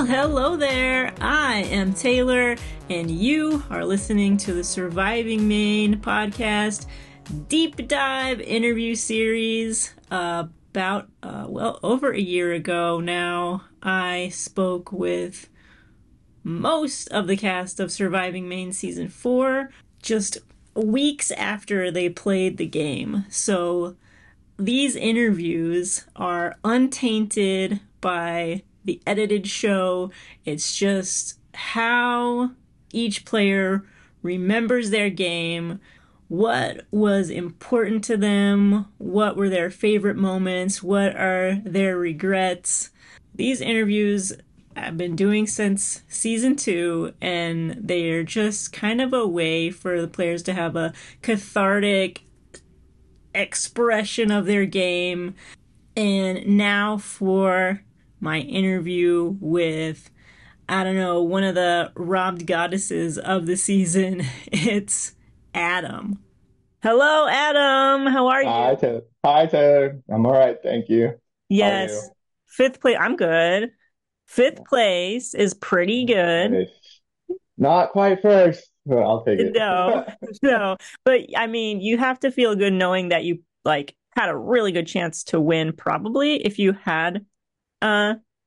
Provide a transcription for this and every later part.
Well, hello there. I am Taylor, and you are listening to the Surviving Maine Podcast Deep-Dive interview series. About, over a year ago now, I spoke with most of the cast of Surviving Maine Season 4, just weeks after they played the game. So these interviews are untainted by the edited show. It's just how each player remembers their game, what was important to them, what were their favorite moments, what are their regrets. These interviews I've been doing since season 2, and they're just kind of a way for the players to have a cathartic expression of their game. And now for my interview with, one of the robbed goddesses of the season. It's Adam. Hello, Adam. How are you? Hi, Taylor. Hi, Taylor. I'm all right, thank you. How are you? Yes. Fifth place. I'm good. Fifth place is pretty good. Nice. Not quite first, but I'll take it. No, no. But I mean, you have to feel good knowing that you had a really good chance to win, probably, if you had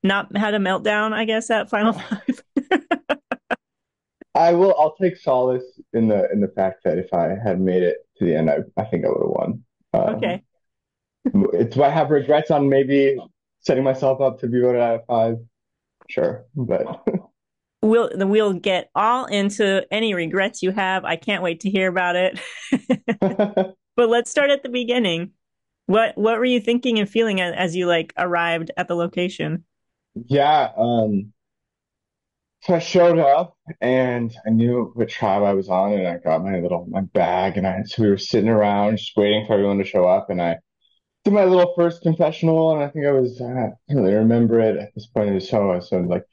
not had a meltdown, I guess, at Final Five. I'll take solace in the fact that if I had made it to the end, I think I would have won. Okay. Do I have regrets on maybe setting myself up to be voted out of 5? Sure, but We'll get all into any regrets you have. I can't wait to hear about it. But let's start at the beginning. What were you thinking and feeling as you arrived at the location? yeah. So I showed up and I knew what tribe I was on, and I got my bag, and so we were sitting around just waiting for everyone to show up, and I did my little first confessional, and I think I don't really remember it at this point. I was so like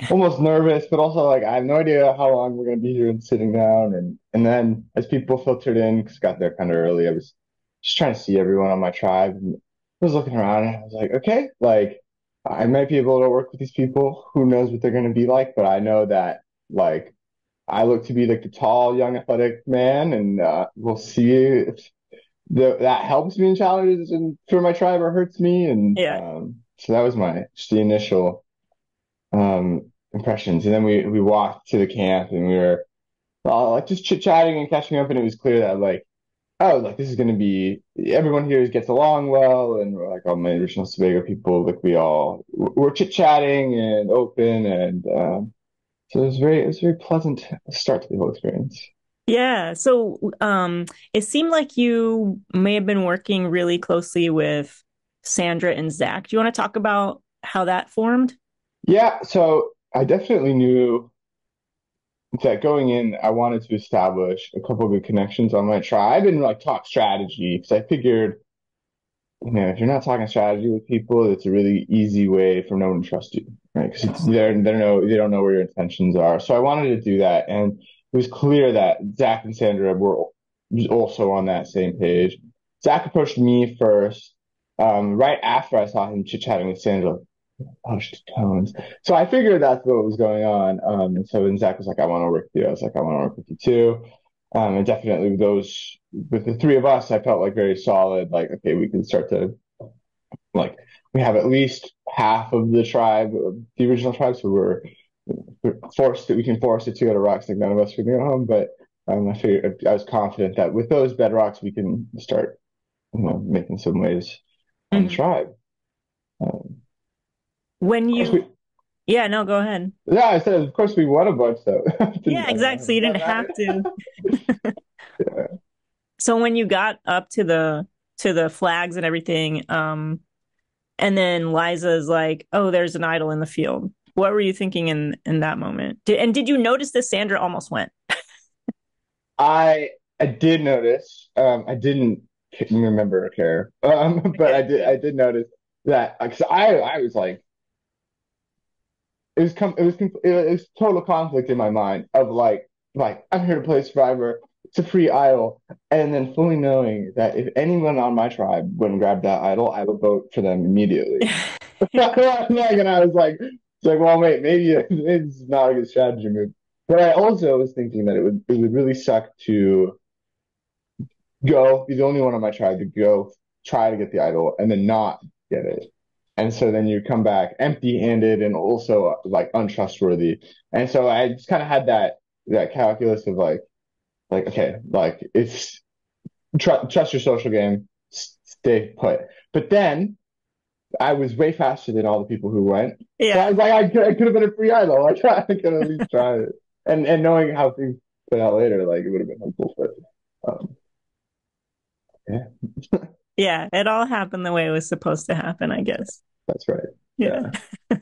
almost nervous, but also like I have no idea how long we're gonna be here and sitting down, and then as people filtered in, because I got there kind of early, I was just trying to see everyone on my tribe, and I was looking around, and I was like, okay, like I might be able to work with these people. Who knows what they're gonna be like, but I know that like I look to be like the tall, young, athletic man, and we'll see if that helps me in challenges and for my tribe or hurts me. And Yeah. so that was just the initial impressions. And then we walked to the camp, and we were like just chit-chatting and catching up, and it was clear that like, oh, like this is going to be everyone here gets along well, and we're like all my original Sebago people, like we're chit-chatting and open, and so it was a very pleasant start to the whole experience. Yeah. So it seemed like you may have been working really closely with Sandra and Zach. Do you want to talk about how that formed? Yeah, so I definitely knew that going in, I wanted to establish a couple of good connections on my tribe and like talk strategy, because I figured, if you're not talking strategy with people, it's a really easy way for no one to trust you, right? Because they don't know where your intentions are. So I wanted to do that, and it was clear that Zach and Sandra were also on that same page. Zach approached me first, right after I saw him chit-chatting with Sandra, hushed tones. So I figured that's what was going on. And so then Zach was like, I want to work with you. I was like, I want to work with you too. And definitely with the three of us, I felt like very solid. Like, okay, we can start to, like, we have at least half of the tribe, the original tribe. So we're we can force it to go to rocks. Like none of us can go home. But I figured I was confident that with those bedrocks, we can start, making some waves on the Mhm. tribe. Um, When of course, we, yeah, no, go ahead. Yeah, I said, of course we won a bunch though. Yeah, exactly. So you That didn't have matter? to. Yeah. So when you got up to the flags and everything, and then Liza's like, "Oh, there's an idol in the field." What were you thinking in that moment? Did you notice that Sandra almost went? I did notice. I didn't remember or care. But Okay. I did notice that because I was like, it was total conflict in my mind of like I'm here to play Survivor. It's a free idol, and then fully knowing that if anyone on my tribe went and grabbed that idol, I would vote for them immediately. Like, and I was like like, well, wait, maybe it's not a good strategy move. But I also was thinking that it would really suck to go be the only one on my tribe to go try to get the idol and then not get it. And so then you come back empty-handed and also like untrustworthy. And so I just kind of had that calculus of like okay, like it's trust your social game, stay put. But then I was way faster than all the people who went. So I Yeah. was like, I could have been a free idol. I could at least try it. And knowing how things put out later, like it would have been helpful. But yeah, Yeah. It all happened the way it was supposed to happen, I guess. that's right. Yeah. Yeah.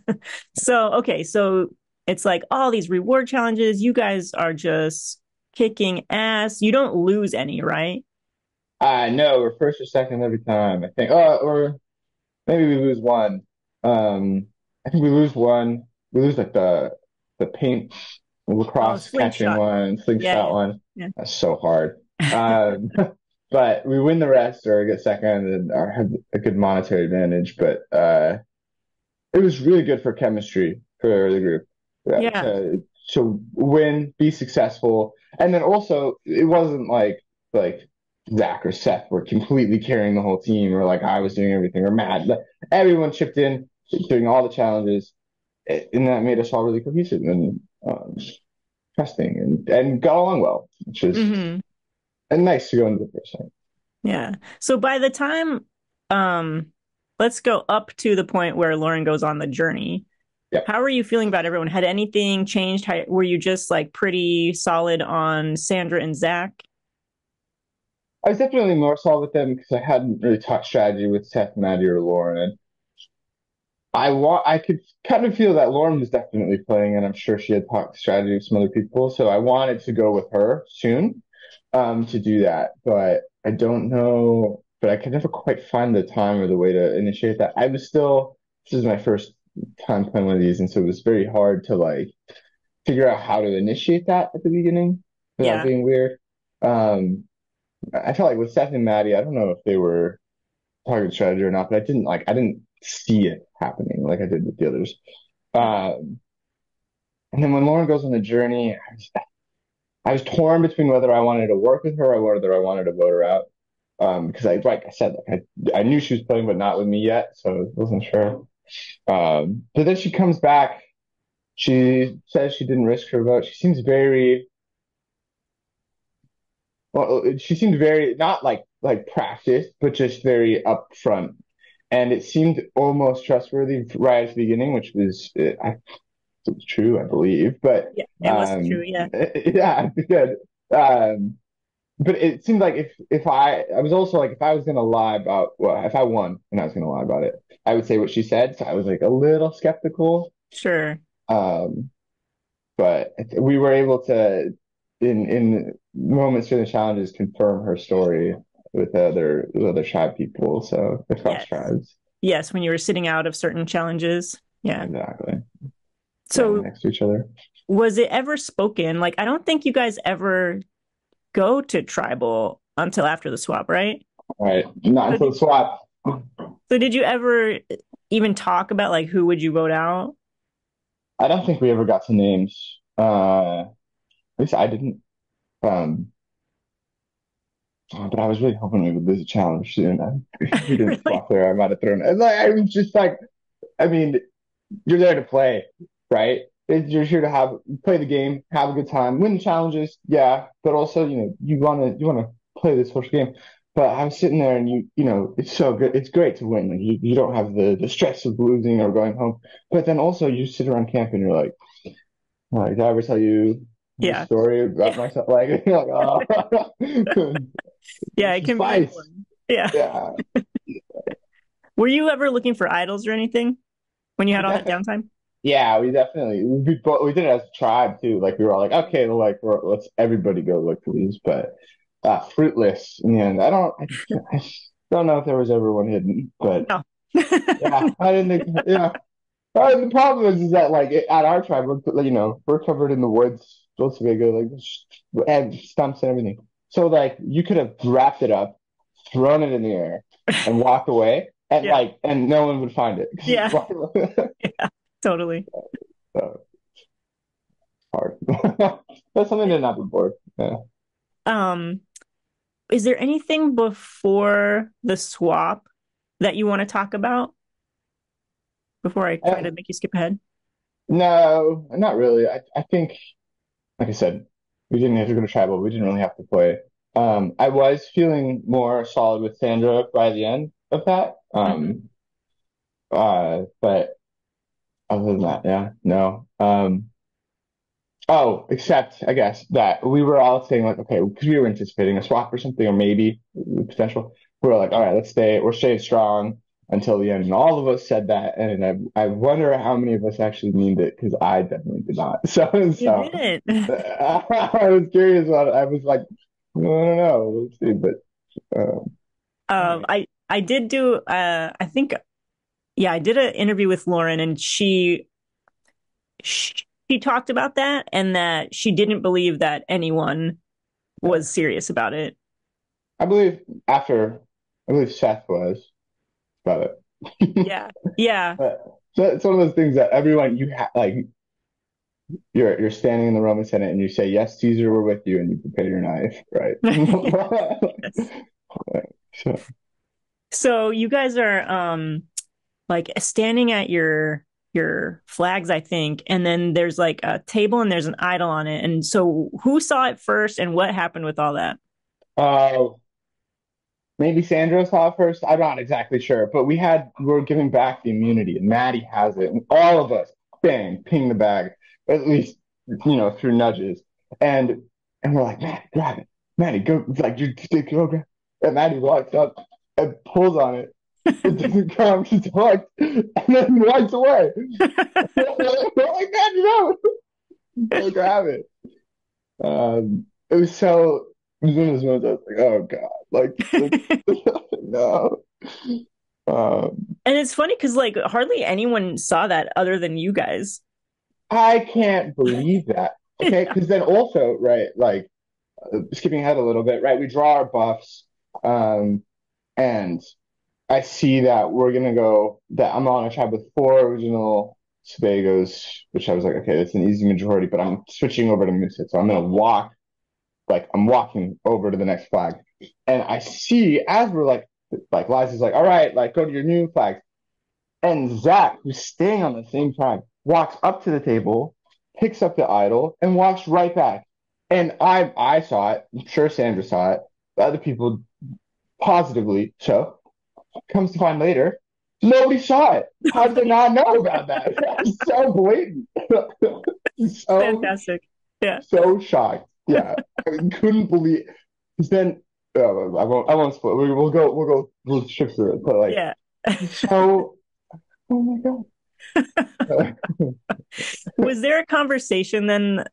So, okay. So it's like all these reward challenges. You guys are just kicking ass. You don't lose any, right? I know we're first or second every time, I think. Or maybe we lose one. I think we lose one. We lose like the paint Oh, lacrosse catching slingshot. one, Yeah. slingshot Yeah. one. Yeah. That's so hard. Um, but we win the rest or get second and have a good monetary advantage. But it was really good for chemistry for the group. Yeah, Yeah. to win, be successful, and then also it wasn't like Zach or Seth were completely carrying the whole team, or like I was doing everything, or Matt. Like, everyone chipped in, doing all the challenges, and that made us all really cohesive and trusting and got along well, which was Hmm. and nice to go into the first night. Yeah. So by the time, um, let's go up to the point where Lauren goes on the journey. Yeah, How are you feeling about everyone? Had anything changed? Were you just like pretty solid on Sandra and Zach? I was definitely more solid with them because I hadn't really talked strategy with Seth, Maddie, or Lauren, and I could kind of feel that Lauren was definitely playing, and I'm sure she had talked strategy with some other people. So I wanted to go with her soon, to do that. But I don't know, but I could never quite find the time or the way to initiate that. This is my first time playing one of these, and so it was very hard to like figure out how to initiate that at the beginning without Yeah. being weird. Um, I felt like with Seth and Maddie, I don't know if they were target strategy or not, but I didn't see it happening like I did with the others. Um, and then when Lauren goes on the journey, I was torn between whether I wanted to work with her or whether I wanted to vote her out. Because like I said, I knew she was playing, but not with me yet, so I wasn't sure. But then she comes back. She says she didn't risk her vote. She seems very well. She seemed very not like practiced, but just very upfront. And it seemed almost trustworthy right at the beginning, which was it was true, I believe. But Yeah. It was true. Yeah. yeah, good. Um, but it seemed like if I was also like if I was gonna lie about well, if I won and I was gonna lie about it, I would say what she said. So I was like a little skeptical. Sure. Um, but we were able to in moments during the challenges confirm her story with other tribe people, so across Yes. tribes. Yes. When you were sitting out of certain challenges. Yeah. Exactly. Standing So next to each other. was it ever spoken? Like, I don't think you guys ever go to tribal until after the swap, right? Right. Not So until did, the swap. so did you ever even talk about like who would you vote out? I don't think we ever got to names. At least I didn't. Um, but I was really hoping we would lose a challenge soon. If we didn't Really? swap there, I might have thrown it. Like, I was just like, I mean, you're there to play, right? You're here to have play the game, have a good time, win challenges, yeah, but also, you want to play this social game. But I was sitting there and it's so good. It's great to win. Like you don't have the stress of losing or going home. But then also you sit around camp and you're like, did I ever tell you the Yeah. story about Yeah. myself? Like, you're like, oh, Yeah, this it is can be spice. annoying. Yeah. Yeah. Were you ever looking for idols or anything when you We had all that definitely downtime? Yeah, we did it as a tribe too. Like we were all like, okay, well, like let's everybody go look for these, but fruitless in the end. I don't know if there was ever one hidden, but No. yeah, I didn't think. Yeah, the problem is that like at our tribe, we're covered in the woods, Dos Vega, and stumps and everything. So like you could have wrapped it up, thrown it in the air, and walked away, and Yeah. and no one would find it. Yeah. Totally. So hard. That's something to not be bored. Yeah. Um, is there anything before the swap that you want to talk about before I try to make you skip ahead? No, not really. I think, like I said, we didn't have to go to tribal. We didn't really have to play. I was feeling more solid with Sandra by the end of that. Hmm. But other than that, yeah, no. Oh, except I guess that we were all saying like, okay, because we were anticipating a swap or something, or maybe the potential. We were like, all right, we're staying strong until the end. And all of us said that. And I wonder how many of us actually mean it because I definitely did not. You So didn't. I was curious about it. I was like, I don't know. Let's see. But all right. I did do I think yeah, I did an interview with Lauren and she talked about that and that she didn't believe that anyone Yeah. was serious about it. I believe after, I believe Seth was about it. Yeah. Yeah. But so it's one of those things that everyone you have like you're standing in the Roman Senate and you say, "Yes, Caesar, we're with you," and you prepare your knife, right? Yes. So, So you guys are like standing at your flags, I think, and then there's like a table and there's an idol on it. And so who saw it first and what happened with all that? uh, maybe Sandro saw it first. I'm not exactly sure, but we're giving back the immunity, and Maddie has it, and all of us, bang, ping the bag, at least through nudges, and we're like, Maddie, grab it, Maddie, go, like you go grab, and Maddie walks up and pulls on it. It doesn't come, she's hooked, and then walks away. We're like, Maddie, no, go grab it. It was so. It was one of those moments I was like, oh God, no. Um, And it's funny because like hardly anyone saw that other than you guys. I can't believe that. Okay, because then also, right, like skipping ahead a little bit, right, we draw our buffs, and I see that we're gonna go that I'm on a tribe with four original Sebagos, which I was like, okay, that's an easy majority, but I'm switching over to Moosehead, so I'm gonna walk like I'm walking over to the next flag, and I see as we're like Liza's like, all right, like go to your new flag, and Zach, who's staying on the same flag, walks up to the table, picks up the idol, and walks right back. And I saw it. I'm sure Sandra saw it. The other people positively so. Comes to find later, nobody saw it. How did they not know about that? That's so blatant. so Fantastic. Yeah. so shocked. Yeah, I couldn't believe. Because then I won't spoil. We'll shift through it. But like, Yeah. so oh my god. Was there a conversation then?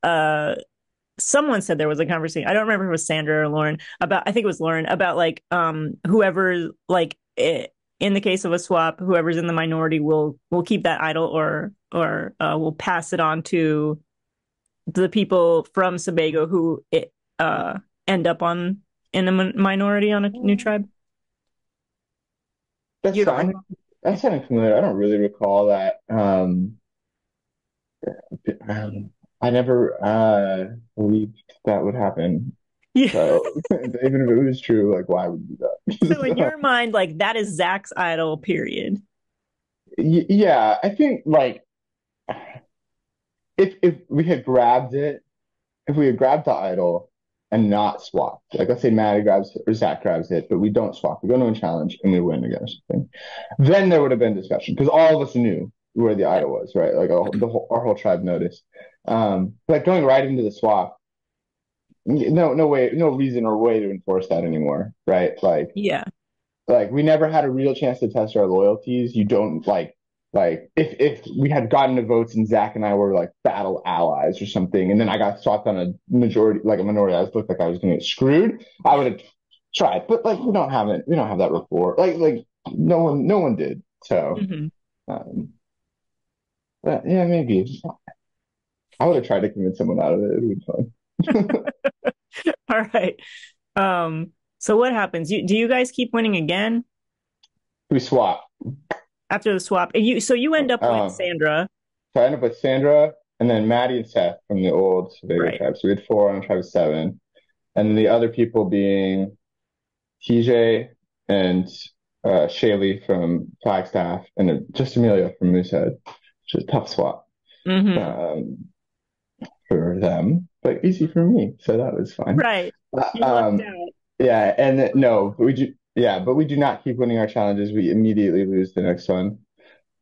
Someone said there was a conversation. I don't remember if it was Sandra or Lauren about, I think it was Lauren about like, whoever, like, in the case of a swap, whoever's in the minority will keep that idol or will pass it on to the people from Sebago who end up on in a minority on a new tribe. That You don't sounded recall? that sounded familiar. I don't really recall that. I never believed that would happen. Yeah. So even if it was true, like why would you do So in that? your mind, like that is Zach's idol, period. Yeah, I think like if we had grabbed it, if we had grabbed the idol and not swapped, like let's say Maddie grabs it or Zach grabs it, but we don't swap, we go to a challenge and we win again or something, then there would have been discussion because all of us knew where the Yeah. idol was, right? Like our whole tribe noticed. But going right into the swap, no way, no reason or way to enforce that anymore, right? Yeah. Like we never had a real chance to test our loyalties. You don't like if we had gotten the votes and Zach and I were like battle allies or something, and then I got swapped on a majority like a minority, I looked like I was gonna get screwed. I would have tried, but like we don't have that rapport. Like no one did. So Hmm. um, but yeah, maybe I would have tried to convince someone out of it. It would be fun. All right. So what happens? Do you guys keep winning again We swap. after the swap? You so you end up with Um, Sandra. So I ended up with Sandra and then Maddie and Seth from the old Sevago Right. tribe. So we had four on tribe of seven. And then the other people being TJ and Shaylee from Flagstaff and just Amelia from Moosehead, which is a tough swap Mm-hmm. um, for them, but easy for me. So that was fun. Right. Uh, You lucked um, out. yeah, and no, but we do. Yeah, but we do not keep winning our challenges. We immediately lose the next one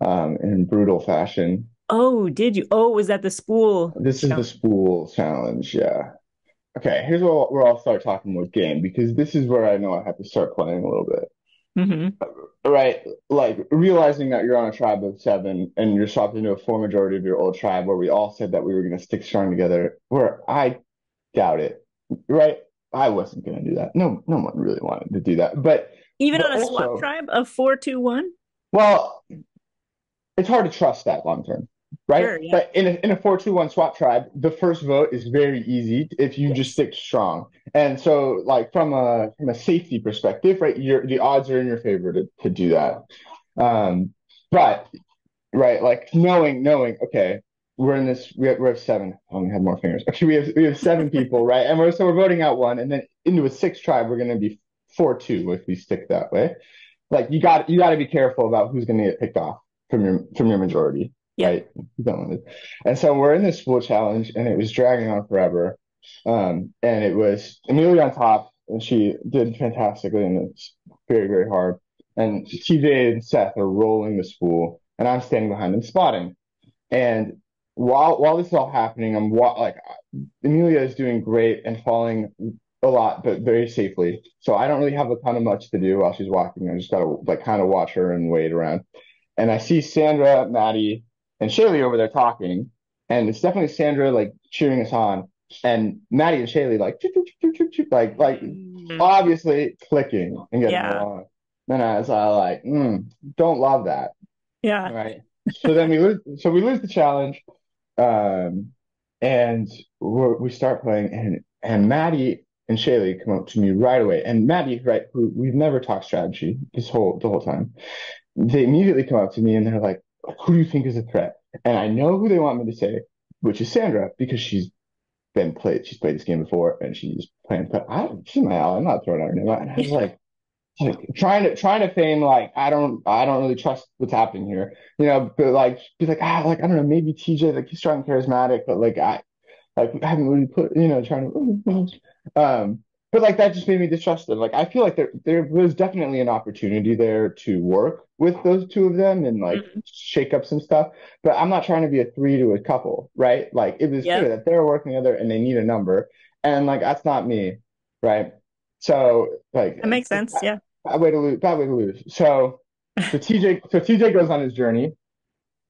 in brutal fashion. Oh, did you? Oh, was that the spool This is the challenge? spool challenge. Yeah. Okay, here's where I'll start talking about game because this is where I know I have to start playing a little bit. Mm-hmm. Right, like realizing that you're on a tribe of seven and you're swapped into a full majority of your old tribe where we all said that we were going to stick strong together, where I doubt it. Right? I wasn't going to do that. No, no one really wanted to do that. Even But on a swap also, tribe of 4-2-1? well, it's hard to trust that long term, right? Sure, yeah. But in a 4-2-1 swap tribe, the first vote is very easy if you just Yes. stick strong. And so, like from a safety perspective, right, the odds are in your favor to do that. Um, but right, like knowing, okay, we have seven. I only have more fingers. Actually, we have seven people, right? And we're voting out one, and then into a sixth tribe, we're going to be 4-2 if we stick that way. Like you got to be careful about who's going to get picked off from your majority, Yep. right? You don't want to. And so we're in this school challenge, and it was dragging on forever. And it was Amelia on top, and she did fantastically, and it's very, very hard. And TJ and Seth are rolling the spool, and I'm standing behind them spotting. And while this is all happening, like Amelia is doing great and falling a lot, but very safely. So I don't really have a ton of much to do while she's walking. I just gotta like kind of watch her and wait around. And I see Sandra, Maddie, and Shaylee over there talking, and it's definitely Sandra like cheering us on, and Maddie and Shaylee like choop, choop, choop, choop, choop, like Mm, obviously clicking and getting yeah. along. Then I was like, don't love that, Yeah. right? So then we lose the challenge, um, and we start playing, and Maddie and Shaylee come up to me right away, and Maddie, right, who we've never talked strategy the whole time, they immediately come up to me and they're like, "Who do you think is a threat?" And I know who they want me to say, which is Sandra, because she's played this game before, and she's playing. But she's my ally. I'm not throwing out her name. And I was like trying to feign like I don't really trust what's happening here, but like be like like I don't know, maybe TJ, like he's strong and charismatic, but I haven't really put, trying to, but like that just made me distrust them. Like I feel like there was definitely an opportunity there to work with those two of them and like Mhm. shake up some stuff. But I'm not trying to be a three to a couple, right? Like it was clear Yep. that they're working together and they need a number, and like that's not me, right? So like That makes sense. Yeah. bad way to lose, bad way to lose. So TJ goes on his journey,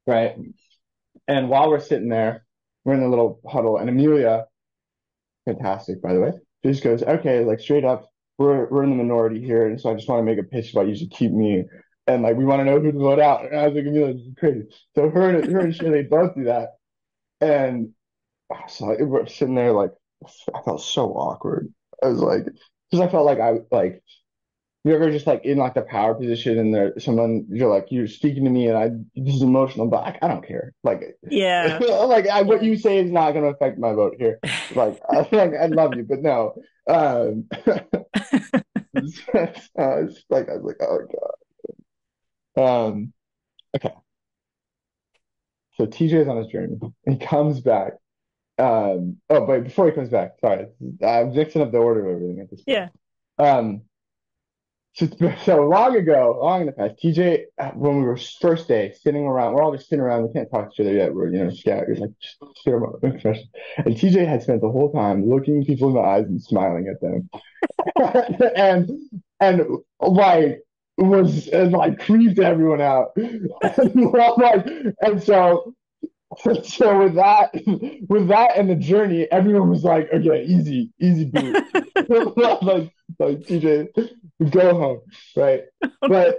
right? And while we're sitting there, we're in the little huddle, and Amelia, fantastic, by the way. She just goes, okay, like straight up, we're in the minority here, and so I just want to make a pitch about you should keep me, and like we want to know who to vote out. And I was like, Amelia, this is crazy. So her and Shirley both do that, and so like, we're sitting there like I felt so awkward. I was like, because I felt like I like you ever just like in like the power position and there someone you're like you're speaking to me and this is emotional, but I don't care. Like Yeah. what Yeah. you say is not going to affect my vote here. Like I love you, but no. Um, I was like, oh god. Okay. So TJ's on his journey. He comes back. But before he comes back, sorry, I'm mixing up the order of everything at this point. Yeah. Um, so long ago, long in the past, TJ, when we were first day sitting around, we're all just sitting around, we can't talk to each other yet. We're, scattered, like just sit around. And TJ had spent the whole time looking people in the eyes and smiling at them. and and like was and like creeped everyone out. And so so with that and the journey, everyone was like, okay, easy boot. like TJ, go home, right? But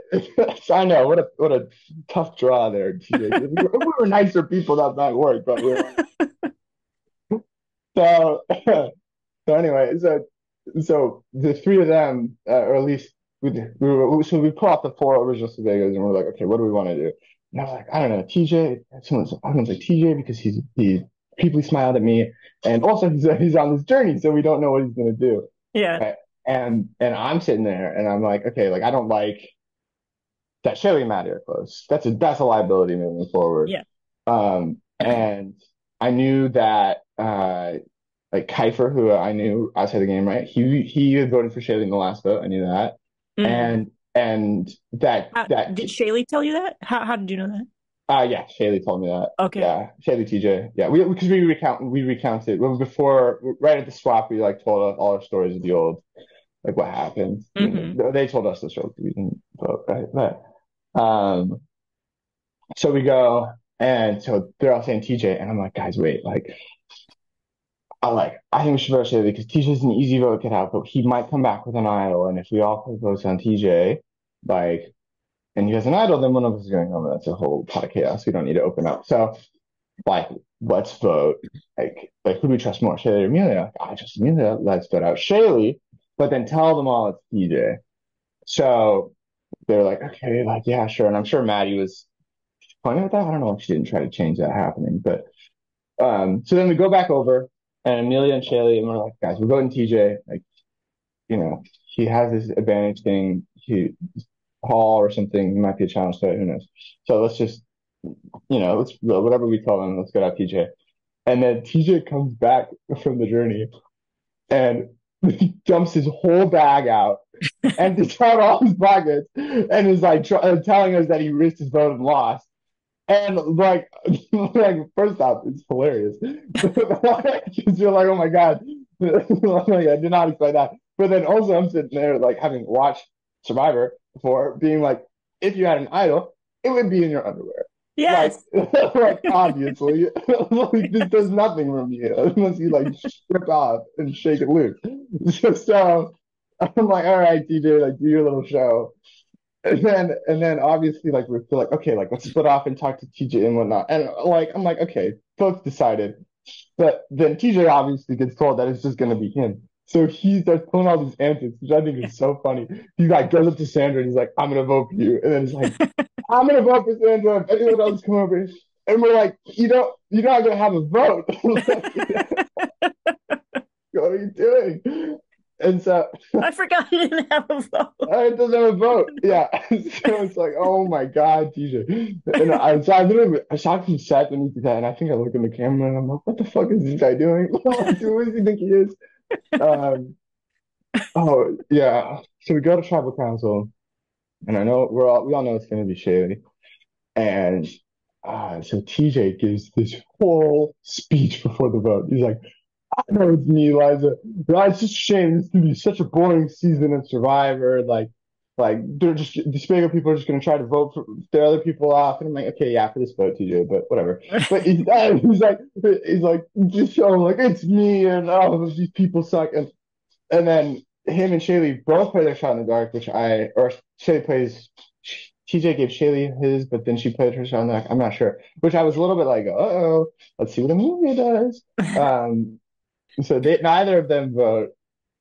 I know what a tough draw there, TJ. We were nicer people that might work, but we were so so anyway, so the three of them, or at least we pull out the four original Sevegos and we're like, okay, what do we want to do? And I was like, I don't know, TJ. Someone's like TJ because he people smiled at me, and also he's on this journey, so we don't know what he's gonna do. Yeah. Right? And I'm sitting there, and I'm like, okay, like I don't like that Shelly and Maddie are close. That's a liability moving forward. Yeah. And I knew that like Kiefer, who I knew outside the game, right? He had voted for Shelly in the last vote. I knew that, Mm. and that Did Shaylee tell you that? How did you know that? yeah, Shaylee told me that. Okay. Yeah, Shaylee TJ. Yeah, we because we recounted well, before right at the swap. We like told all our stories of the old like what happened. Hmm. They told us the story. We didn't vote, right? But so we go and so they're all saying TJ, and I'm like, guys, wait, I think we should vote Shaylee because TJ's an easy vote to get out, but he might come back with an idol, and if we all put votes on TJ, like and he has an idol, then one of us is going home. That's a whole pot of chaos. We don't need to open up. So like, let's vote. Like who do we trust more, Shaylee or Amelia? Like, I trust Amelia. Let's vote out Shaylee, but then tell them all it's TJ. So they're like, okay, like yeah, sure. And I'm sure Maddie was funny with that. I don't know if she didn't try to change that happening, but so then we go back over and Amelia and Shaylee, and we're like, guys, we're voting TJ. Like, he has this advantage thing. Paul or something. He might be a challenge to it. Who knows? So let's just, let's whatever we tell them. Let's get out TJ. And then TJ comes back from the journey and he dumps his whole bag out, empties out all his pockets, and is like telling us that he risked his vote and lost. And like first off, it's hilarious. Because you're like, oh my God. Like, I did not expect that. But then also I'm sitting there like having watched Survivor before, being like, if you had an idol, it would be in your underwear. Like, Yes. like obviously, like, this does nothing from you unless you like strip off and shake it loose. So I'm like, all right, TJ, like do your little show. And then obviously like we feel like okay like let's split off and talk to TJ and whatnot and like I'm like okay folks decided but then TJ obviously gets told that it's just gonna be him so he starts pulling all these antics which I think is so funny he like goes up to Sandra and he's like I'm gonna vote for you and then he's like I'm gonna vote for Sandra if anyone else come over and we're like you're not gonna have a vote like, what are you doing and so I forgot he didn't have a vote. it doesn't have a vote. Yeah. So it's like, oh my God, TJ. And I literally, I saw him set when he did that, and I think I looked in the camera and I'm like, what the fuck is this guy doing? Like, who does he think he is? Um, oh yeah. So we go to tribal council, and I know we all know it's gonna be Shaylee. And so TJ gives this whole speech before the vote. He's like, I know it's me, Eliza. But it's just a shame. This is gonna be such a boring season of Survivor. Like they're just these bigger people are just gonna try to vote for the other people off. And I'm like, okay, yeah, for this vote, TJ, but whatever. But he's like, just show him like it's me and oh these people suck. And then him and Shaylee both play their shot in the dark, or Shaylee plays. TJ gave Shaylee his, but then she played her shot in the dark. I'm not sure. Which I was a little bit like, oh, let's see what Amelia does. So neither of them vote.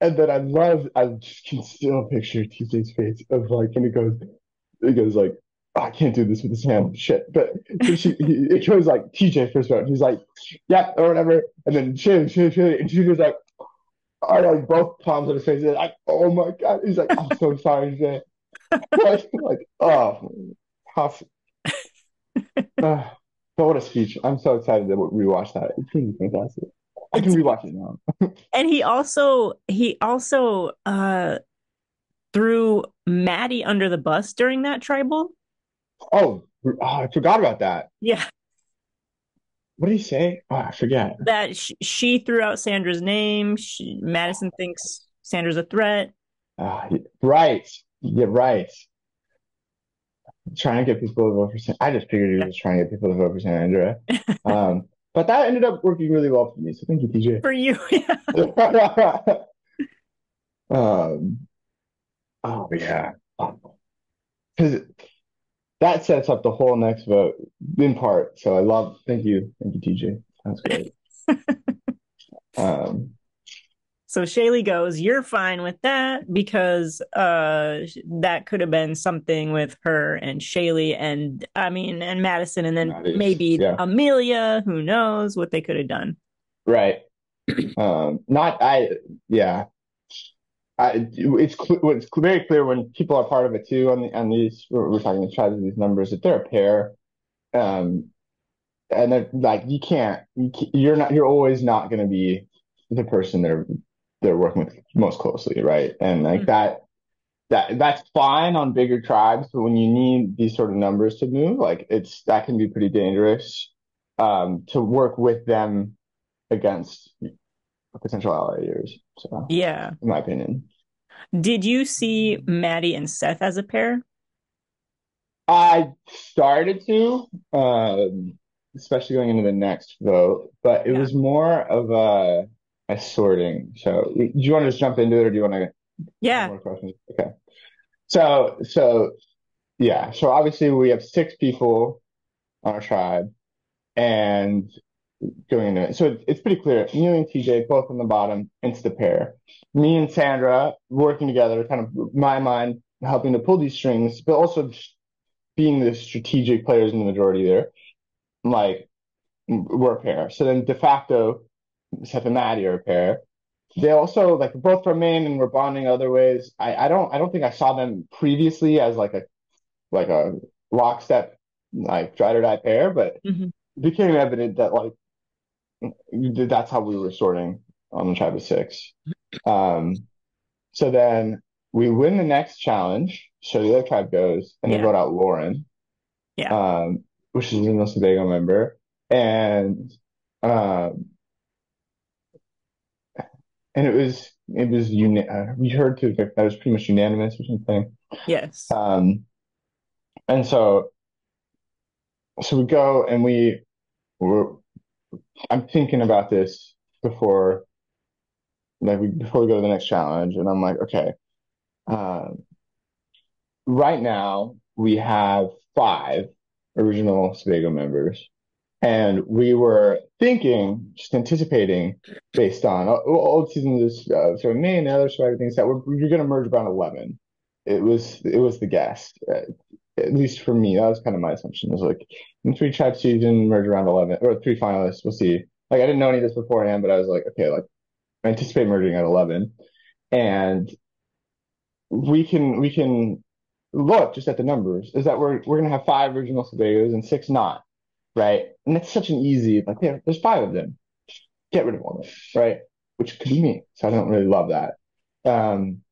And then I just can still picture TJ's face of like, and it goes like, oh, I can't do this with his hand, shit. But so it goes like TJ first vote. He's like, yeah, or whatever. And then Shaylee, and she goes like, oh, like both palms on his face. Like, oh my God. He's like, I'm so sorry, Jay. Like, oh, how, uh, but what a speech. I'm so excited to rewatch that. It's pretty fantastic. I can rewatch it now. And he also threw Maddie under the bus during that tribal. I forgot about that. Yeah. What did he say? Oh, I forget. That she threw out Sandra's name. Madison thinks Sandra's a threat. Right. Yeah, right. Trying to get people to vote for I just figured he was trying to get people to vote for Sandra. But that ended up working really well for me. So thank you, TJ. For you, yeah. um, oh yeah. Because that sets up the whole next vote in part. So thank you, TJ. That's great. So Shaylee goes, "You're fine with that because that could have been something with her and Shaylee and I mean and Madison and then Maddie's, maybe yeah, Amelia, who knows what they could have done." right. Not I, yeah. It's very clear when people are part of it too. On these, we're talking the tribes of these numbers. If they're a pair, um, and they're like you're always not going to be the person they're working with most closely, right? And like that's fine on bigger tribes, but when you need these sort of numbers to move, like that can be pretty dangerous to work with them against potential ally years. So, Yeah. in my opinion, Did you see Maddie and Seth as a pair? I started to, especially going into the next vote, but it Yeah. was more of a sorting. So, do you want to just jump into it, or do you want to have Yeah. more questions? Okay. So yeah. So obviously we have six people on our tribe, and going into it. So it's pretty clear. Me and TJ both on the bottom, insta pair. Me and Sandra working together, kind of my mind helping to pull these strings, but also being the strategic players in the majority there. Like we're a pair. So then de facto, Seth and Maddie are a pair. They also like both from Maine and we're bonding other ways. I don't think I saw them previously as like a lockstep like ride or die pair, but Hmm. it became evident that like that's how we were sorting on the tribe of six. Um, so then we win the next challenge. So the other tribe goes and they Yeah. vote out Lauren, Yeah. um, which is a North Sebago member, and um, and we heard to that was pretty much unanimous or something. Yes. Um, and so we go and we're I'm thinking about this before before we go to the next challenge, and I'm like, okay, uh, right now we have five original Sebago members, and we were thinking, just anticipating, based on old seasons of sort of Maine and other sort of things that we're going to merge around 11. It was the guess, at least for me. That was kind of my assumption. It was like in three tribe season, merge around 11 or three finalists. We'll see. Like I didn't know any of this beforehand, but I was like, okay, like I anticipate merging at 11, and we can look just at the numbers. Is that we're gonna have five original Sebagos and six not, right? And it's such an easy like there's five of them. Get rid of one of them, right? Which could be me. So I don't really love that. Um,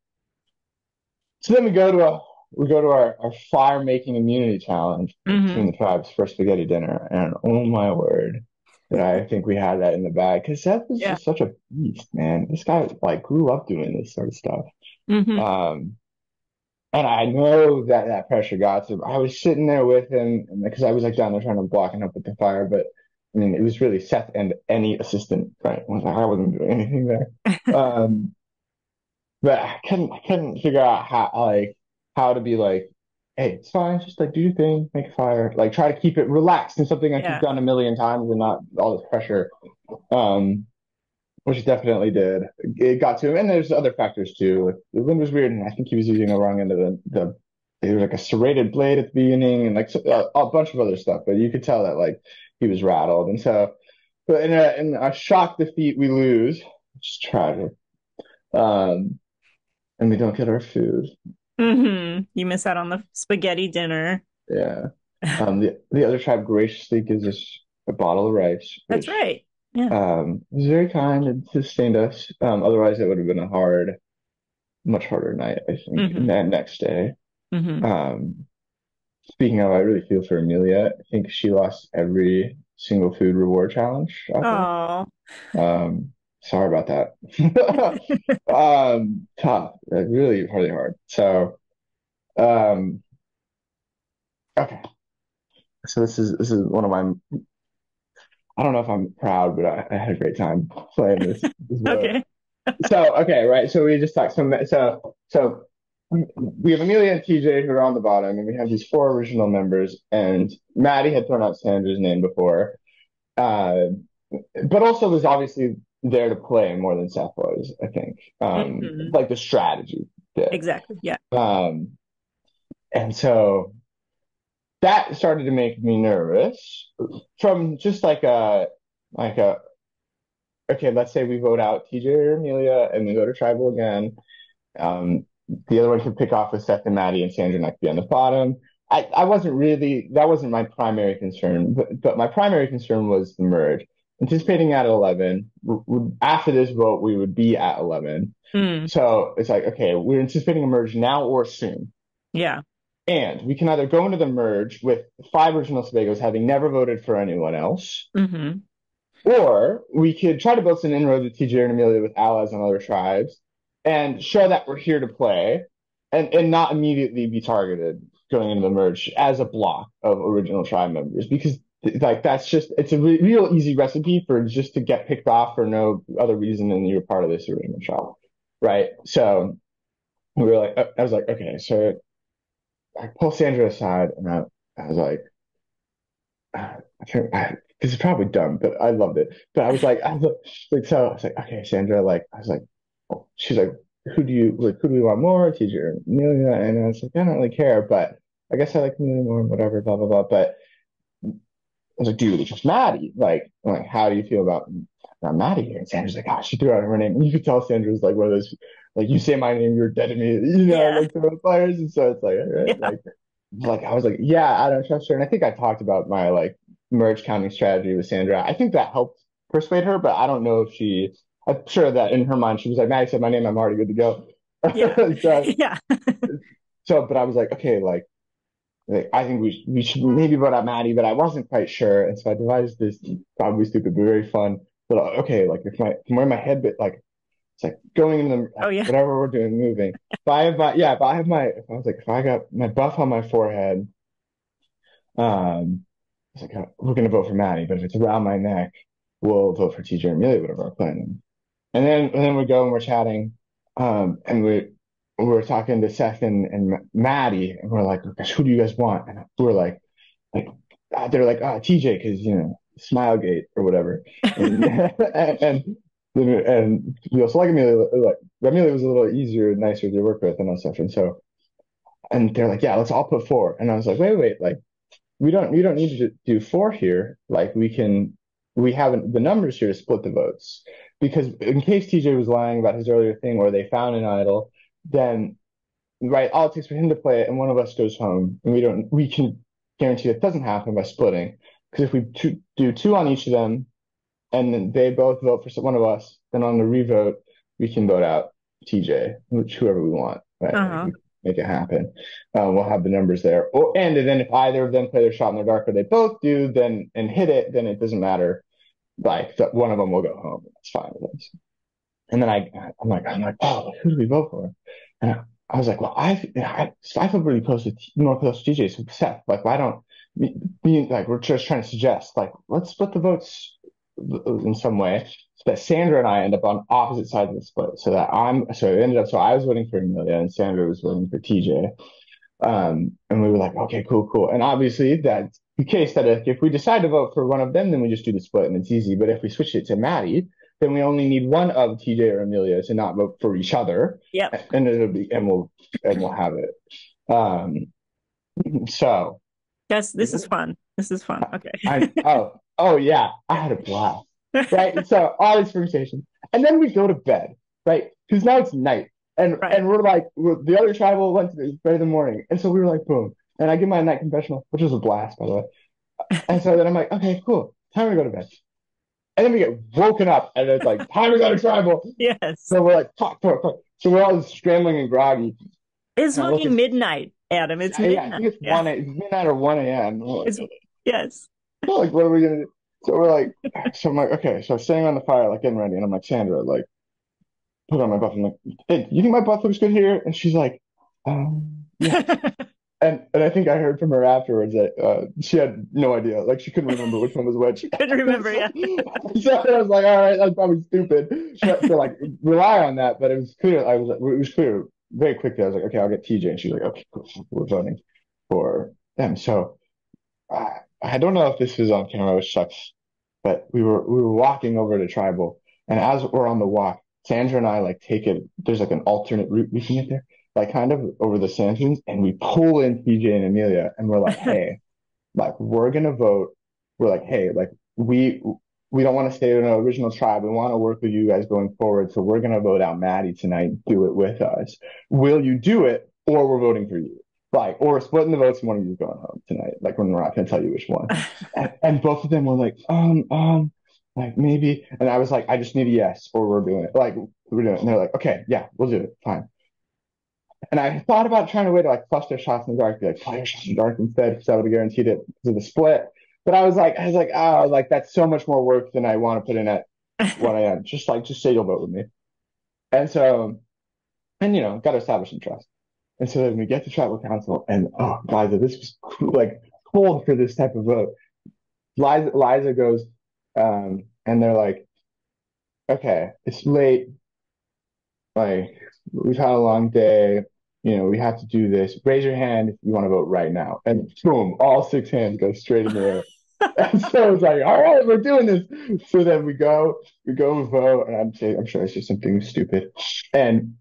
so then we go to our fire making immunity challenge between Hmm. the tribes for spaghetti dinner, and oh my word. That I think we had that in the bag because Seth was Yeah. just such a beast, man. This guy like grew up doing this sort of stuff. Hmm. Um, and I know that that pressure got to him. I was sitting there with him because I was like down there trying to block him up with the fire, but I mean, it was really Seth and any assistant, right? I wasn't doing anything there. Um, but I couldn't figure out how to be like, hey, it's fine, just like do your thing, make a fire, like try to keep it relaxed and something like you've Yeah. done a million times and not all this pressure. Um, which it definitely did. It got to him, and there's other factors too. Like, the wind was weird, and I think he was using the wrong end of the. There was like a serrated blade at the beginning, and like Yeah. a bunch of other stuff. But you could tell that like he was rattled, and so. But in a shock defeat, we lose, which is tragic. Um, and we don't get our food. You miss out on the spaghetti dinner. Yeah. The other tribe graciously gives us a bottle of rice, That's which right. Yeah. was very kind and sustained us. Otherwise, it would have been a much harder night, I think, and Hmm. that next day. Hmm. Um, speaking of, I really feel for Amelia. I think she lost every single food reward challenge out there. Oh. Sorry about that. Tough, really, really hard. So, um, okay. So this is one of my. I don't know if I'm proud, but I had a great time playing this vote. Okay. So okay, right. So we just talked. So we have Amelia and TJ who are on the bottom, and we have these four original members. And Maddie had thrown out Sandra's name before, uh, but also there's obviously there to play more than Seth was, I think. Hmm. Like the strategy bit. Exactly. Yeah. Um, and so that started to make me nervous from just like a okay, let's say we vote out TJ or Amelia and we go to tribal again. Um, the other one could pick off with Seth and Maddie and Sandra and I could be on the bottom. I wasn't really, that wasn't my primary concern, but my primary concern was the merge. Anticipating at 11, after this vote, we would be at 11. Mm. So it's like, okay, we're anticipating a merge now or soon. Yeah. And we can either go into the merge with five original Sebagos having never voted for anyone else, Hmm. or we could try to build some inroads with TJ and Amelia with allies on other tribes and show that we're here to play and not immediately be targeted going into the merge as a block of original tribe members because like that's just it's a real easy recipe for just to get picked off for no other reason than you're part of this original tribe. Right. So we were like I was like, okay, so I pulled Sandra aside and I was like this is probably dumb, but I loved it. But I was like, so I was like, okay, Sandra, like, I was like, oh. She's like, who do we want more, TJ or Amelia? And I was like, I don't really care, but I guess I like Amelia more, whatever, blah, blah, blah. But I was like, dude, it's just Maddie. Like, how do you feel about Maddie here? And Sandra's like, oh, she threw out her name. And you could tell Sandra's like one of those, like, you say my name, you're dead to me, Yeah. like the players. And so it's like, all right, Yeah. like I was like, yeah, I don't trust her. And I think I talked about my like merge counting strategy with Sandra. I think that helped persuade her, but I don't know if I'm sure that in her mind she was like, Maddie said my name, I'm already good to go. Yeah. so, Yeah. but I was like, okay, like I think we should maybe vote out Maddie, but I wasn't quite sure. And so I devised this probably stupid, but very fun. But okay, like if I'm wearing my headband, like it's like going in the Oh, yeah. whatever we're doing, moving. If I was like, if I got my buff on my forehead, it's like, we're going to vote for Maddie, but if it's around my neck, we'll vote for TJ or Amelia, whatever our plan is. And then we go and we're chatting, and we're talking to Seth and Maddie, and we're like, gosh, who do you guys want? And we're like, they're like, TJ, because, Smilegate or whatever. And, and so like Amelia was a little easier and nicer to work with and all stuff. And so, and they're like, yeah, let's all put four. And I was like, wait, like, we don't need to do four here. Like we have the numbers here to split the votes because in case TJ was lying about his earlier thing or they found an idol, then right, all it takes for him to play it and one of us goes home and we can guarantee that doesn't happen by splitting because if we do two on each of them and then they both vote for one of us, then on the revote we can vote out TJ, whoever we want, right? Like Uh-huh. we make it happen. We'll have the numbers there. And then if either of them play their shot in the dark or they both do, then and hit it, then it doesn't matter. Like one of them will go home. That's fine with us. And then I'm like, oh, who do we vote for? And I was like, well, I feel really more close to TJ. So Seth, like, why don't like we're just trying to suggest like let's split the votes in some way so that Sandra and I end up on opposite sides of the split. So I was voting for Amelia and Sandra was voting for TJ. And we were like, okay, cool. And obviously that's the case that if we decide to vote for one of them, then we just do the split and it's easy. But if we switch it to Maddie, then we only need one of TJ or Amelia to not vote for each other, Yep. and we'll have it. So Yes, this is fun. This is fun. I Okay. oh yeah, I had a blast. Right. So all these conversations. And then we go to bed, right? Because now it's night. And Right. and we're like the other tribal went to bed in the morning. And so we were like, boom. And I give my night confessional, which was a blast, by the way. And so then I'm like, okay, cool. Time to go to bed. And then we get woken up and it's like, time to go to tribal. Yes. So we're like, talk. So we're all scrambling and groggy. It's And I look fucking at midnight, Adam. It's yeah, I think midnight. Yeah. it's midnight or 1 a.m. It's yes. Like, what are we gonna do? So we're like, so I'm like, okay. So I'm standing on the fire, like getting ready, and I'm like, Sandra, like, put on my buff. I'm like, hey, you think my buff looks good here? And she's like, yeah. And I think I heard from her afterwards that she had no idea, like she couldn't remember which one was which. She couldn't remember, yeah. So I was like, all right, that's probably stupid. So like rely on that, but it was clear. It was clear very quickly. I was like, okay, I'll get TJ, and she's like, okay, cool, we're voting for them. So I don't know if this is on camera, which sucks, but we were walking over to tribal, And as we're on the walk, Sandra and I like take it. There's like an alternate route we can get there, like kind of over the sand dunes, and we pull in TJ and Amelia, and we're like, hey, like we're gonna vote. We're like, hey, like we don't want to stay in our original tribe. We want to work with you guys going forward. So we're gonna vote out Maddie tonight. Do it with us. Will you do it, or we're voting for you? Like, or splitting the votes. One of you's going home tonight. Like, we're not gonna tell you which one. And both of them were like, like maybe. And I was like, I just need a yes, or we're doing it. Like, we're doing it. And they're like, okay, yeah, we'll do it. Fine. And I thought about trying a way to like flush their shots in the dark, be like, fire shots in the dark instead, because I would have guaranteed it to the split. But I was like, oh, like that's so much more work than I want to put in at what I am. Just say you'll vote with me. And so, and got to establish some trust. And so then we get to tribal council, and oh, Liza, this was like cold for this type of vote. Liza goes, and they're like, okay, it's late. Like, we've had a long day. We have to do this. Raise your hand if you want to vote right now. And boom, all six hands go straight in the air. And so it's like, all right, we're doing this. So then we go vote, and I'm sure it's just something stupid. And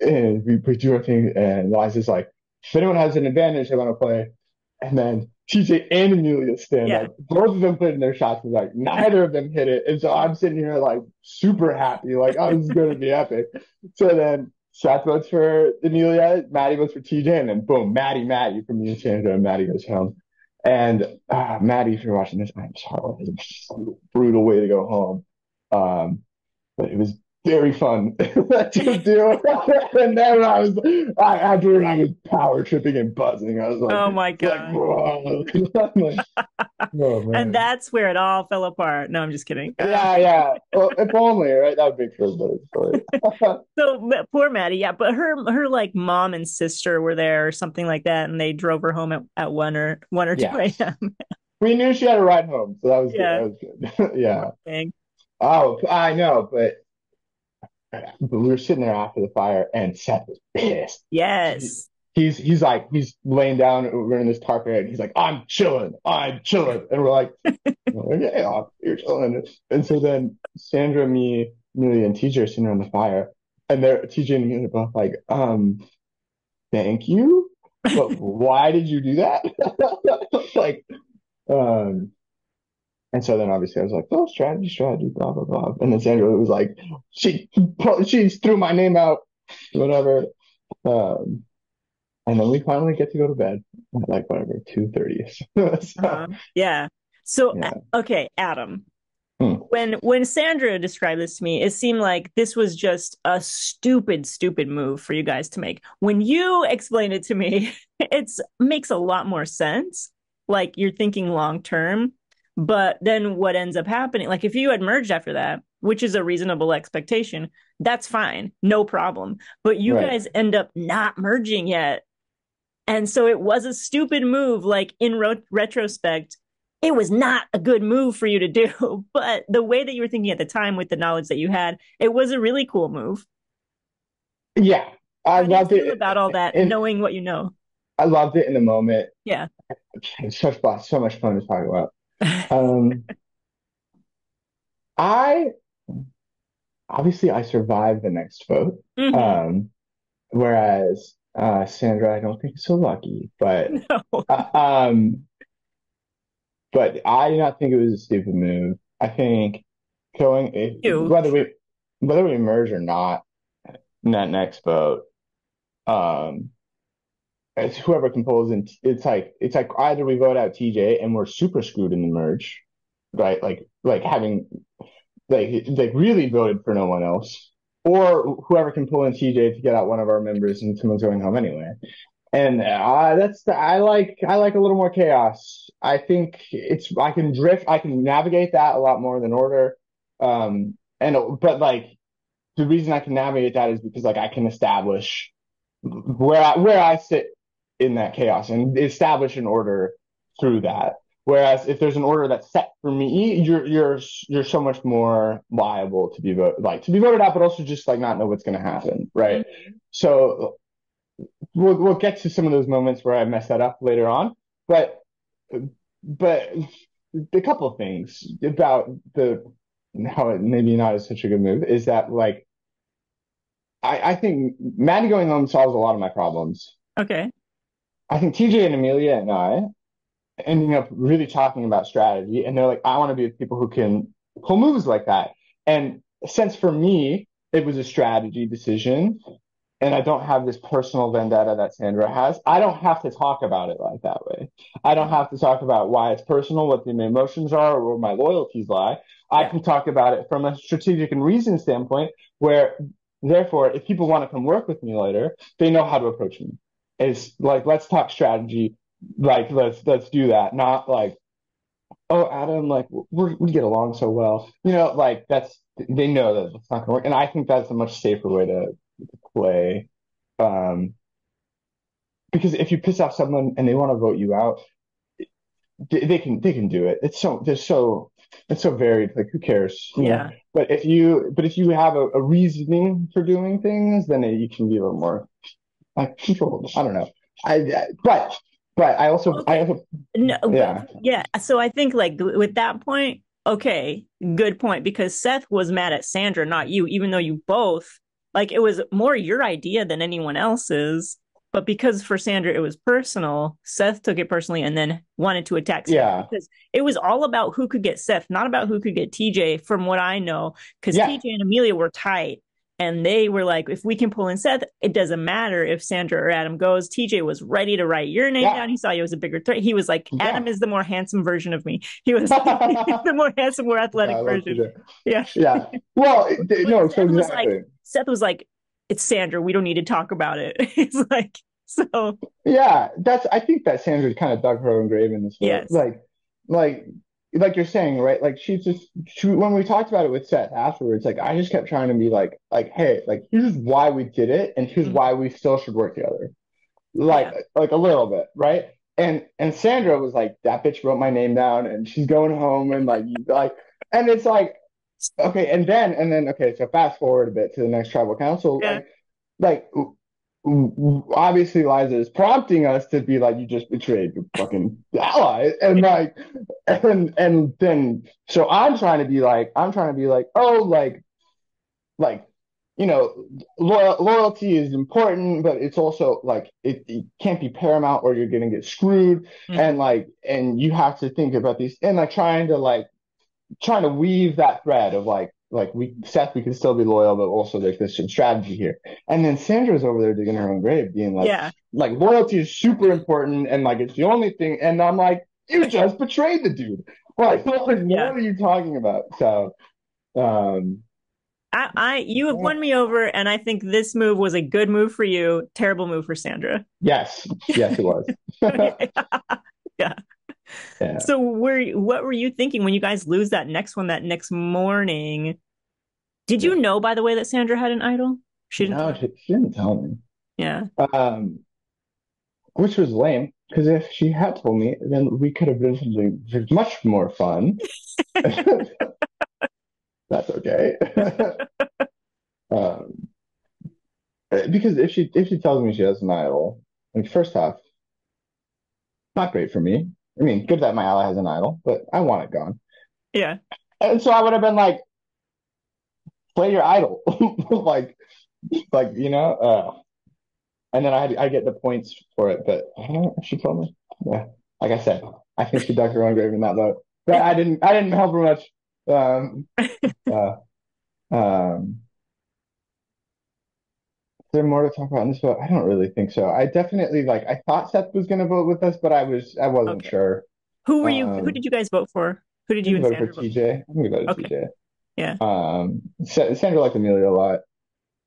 we do our thing, and Liza's like, if anyone has an advantage, they want to play. And then TJ and Amelia stand Yeah. up. Both of them put in their shots, and like neither of them hit it. And so I'm sitting here like super happy, like, oh, this is going to be epic. So then Seth votes for Amelia, Maddie votes for TJ, and then boom, Maddie from me and Sandra, and Maddie goes home. And Maddie, if you're watching this, I'm sorry. It's a brutal way to go home. But it was very fun to do. And then after I was power tripping and buzzing, I was Oh my like, God. whoa. I'm like, oh And man. that's where it all fell apart. No, I'm just kidding. Yeah, yeah. Well, if only, right? That would be for a better story. So poor Maddie, yeah, but her like mom and sister were there or something like that, and they drove her home at 1 or 2 Yes. a.m. We knew she had a ride home, so that was good. Yeah, That was good. poor Yeah. thing. Oh, I know, but we were sitting there after the fire, and Seth was pissed. Yes. He's laying down, we're in this tarp area, and he's like, I'm chilling, and we're like, okay, you're chilling. And so then Sandra, me, Amelia, and TJ are sitting around the fire, and they're TJ and Amelia are both like, thank you, but why did you do that? Like, um, and so then obviously I was like, oh, strategy, blah blah blah. And then Sandra was like, she threw my name out, whatever. Um, and then we finally get to go to bed at like whatever 2:30. So Yeah. So yeah. okay, Adam. Hmm. When Sandra described this to me, it seemed like this was just a stupid move for you guys to make. When you explained it to me, it makes a lot more sense. Like you're thinking long term, but then what ends up happening, like if you had merged after that, which is a reasonable expectation, that's fine, no problem. But you Right. guys end up not merging yet. And so it was a stupid move. Like in retrospect, it was not a good move for you to do. But the way that you were thinking at the time with the knowledge that you had, it was a really cool move. Yeah. I How do you loved feel it. about all that, And knowing what you know? I loved it in the moment. Yeah. It's so much fun to talk about. Um, I obviously I survived the next vote. Hmm. Whereas Sandra, I don't think is so lucky, No. uh, um, but I do not think it was a stupid move. I think You. whether we merge or not in that next vote, um, it's whoever can pull us in. It's like either we vote out TJ and we're super screwed in the merge, right? Like having like really voted for no one else, or whoever can pull in TJ to get out one of our members and someone's going home anyway. And I like a little more chaos. I think I can drift, I can navigate that a lot more than order. And but like the reason I can navigate that is because like I can establish where I sit in that chaos and establish an order through that. Whereas if there's an order that's set for me, you're so much more liable to be voted out, but also just like not know what's going to happen, right? Mhm. So we'll get to some of those moments where I mess that up later on, but but a couple of things about how it maybe not is such a good move is that like I think Maddie going home solves a lot of my problems. Okay. I think TJ and Amelia and I ending up really talking about strategy, and they're like, I want to be with people who can pull moves like that. And since for me, it was a strategy decision, and I don't have this personal vendetta that Sandra has, I don't have to talk about it like that way. I don't have to talk about why it's personal, what the emotions are, or where my loyalties lie. I Yeah. can talk about it from a strategic and reason standpoint, where therefore, if people want to come work with me later, they know how to approach me. It's like, let's talk strategy. Like, let's do that. Not like, oh, Adam, like we get along so well. Like they know that it's not gonna work. And I think that's a much safer way to play. Um, because if you piss off someone and they want to vote you out, they can do it. It's so varied. Like who cares, Yeah. But if you have a reasoning for doing things, then you can be a little more like controlled. I don't know. But I Okay. also No, but yeah yeah. So I think like with that point, okay, good point because Seth was mad at Sandra, not you, even though you both like it was more your idea than anyone else's. But because for Sandra it was personal, Seth took it personally and then wanted to attack Sandra yeah because it was all about who could get Seth, not about who could get TJ, from what I know. Because yeah TJ and Amelia were tight. And they were like, if we can pull in Seth, it doesn't matter if Sandra or Adam goes. TJ was ready to write your name yeah down. He saw you as a bigger threat. He was like, Adam yeah. is the more handsome version of me. He was the more handsome, more athletic I love version. TJ. Yeah. Yeah. Well, But no, so exactly. Seth was like, it's Sandra. We don't need to talk about it. It's like, so Yeah, I think that Sandra kind of dug her own grave in this vote. yes. Like, like you're saying, right? Like when we talked about it with Seth afterwards, like I just kept trying to be hey, like here's why we did it, and here's Mhm. why we still should work together. Yeah. Like a little bit, right? And Sandra was like, that bitch wrote my name down, and she's going home, and and it's like, okay, and then okay, so fast forward a bit to the next tribal council, Yeah. like obviously Liza is prompting us to be like, you just betrayed your fucking ally, and and then so I'm trying to be like, oh, like loyalty is important, but it's also like it can't be paramount or you're gonna get screwed, Mhm. and you have to think about these and trying to weave that thread of we can still be loyal, but also there's some strategy here. And then Sandra's over there digging her own grave, being Yeah. like loyalty is super important, and like it's the only thing. And I'm like, you just betrayed the dude. Like Yeah. what are you talking about? So, um, You have won me over, and I think this move was a good move for you, terrible move for Sandra. yes, yes, it was. Yeah. Yeah. So what were you thinking when you guys lose that next one that next morning? Did you know, by the way, that Sandra had an idol? She didn't No, tell you. she didn't tell me. Yeah. Um, which was lame because if she had told me, then we could have been something much more fun. That's okay. um, because if she tells me she has an idol, like first off, not great for me. I mean, good that my ally has an idol, but I want it gone. Yeah. And so I would have been like, play your idol, like and then I get the points for it. But she told me, yeah, like I said, I think she dug her own grave in that vote. But I didn't help her much. Um, uh, um, is there more to talk about in this vote? I don't really think so. I definitely I thought Seth was going to vote with us, but I wasn't Okay. sure. Who did you guys vote for? Who did I you think I and voted for Sandra vote TJ. I think I voted for? Okay. TJ. Yeah. Sandra liked Amelia a lot.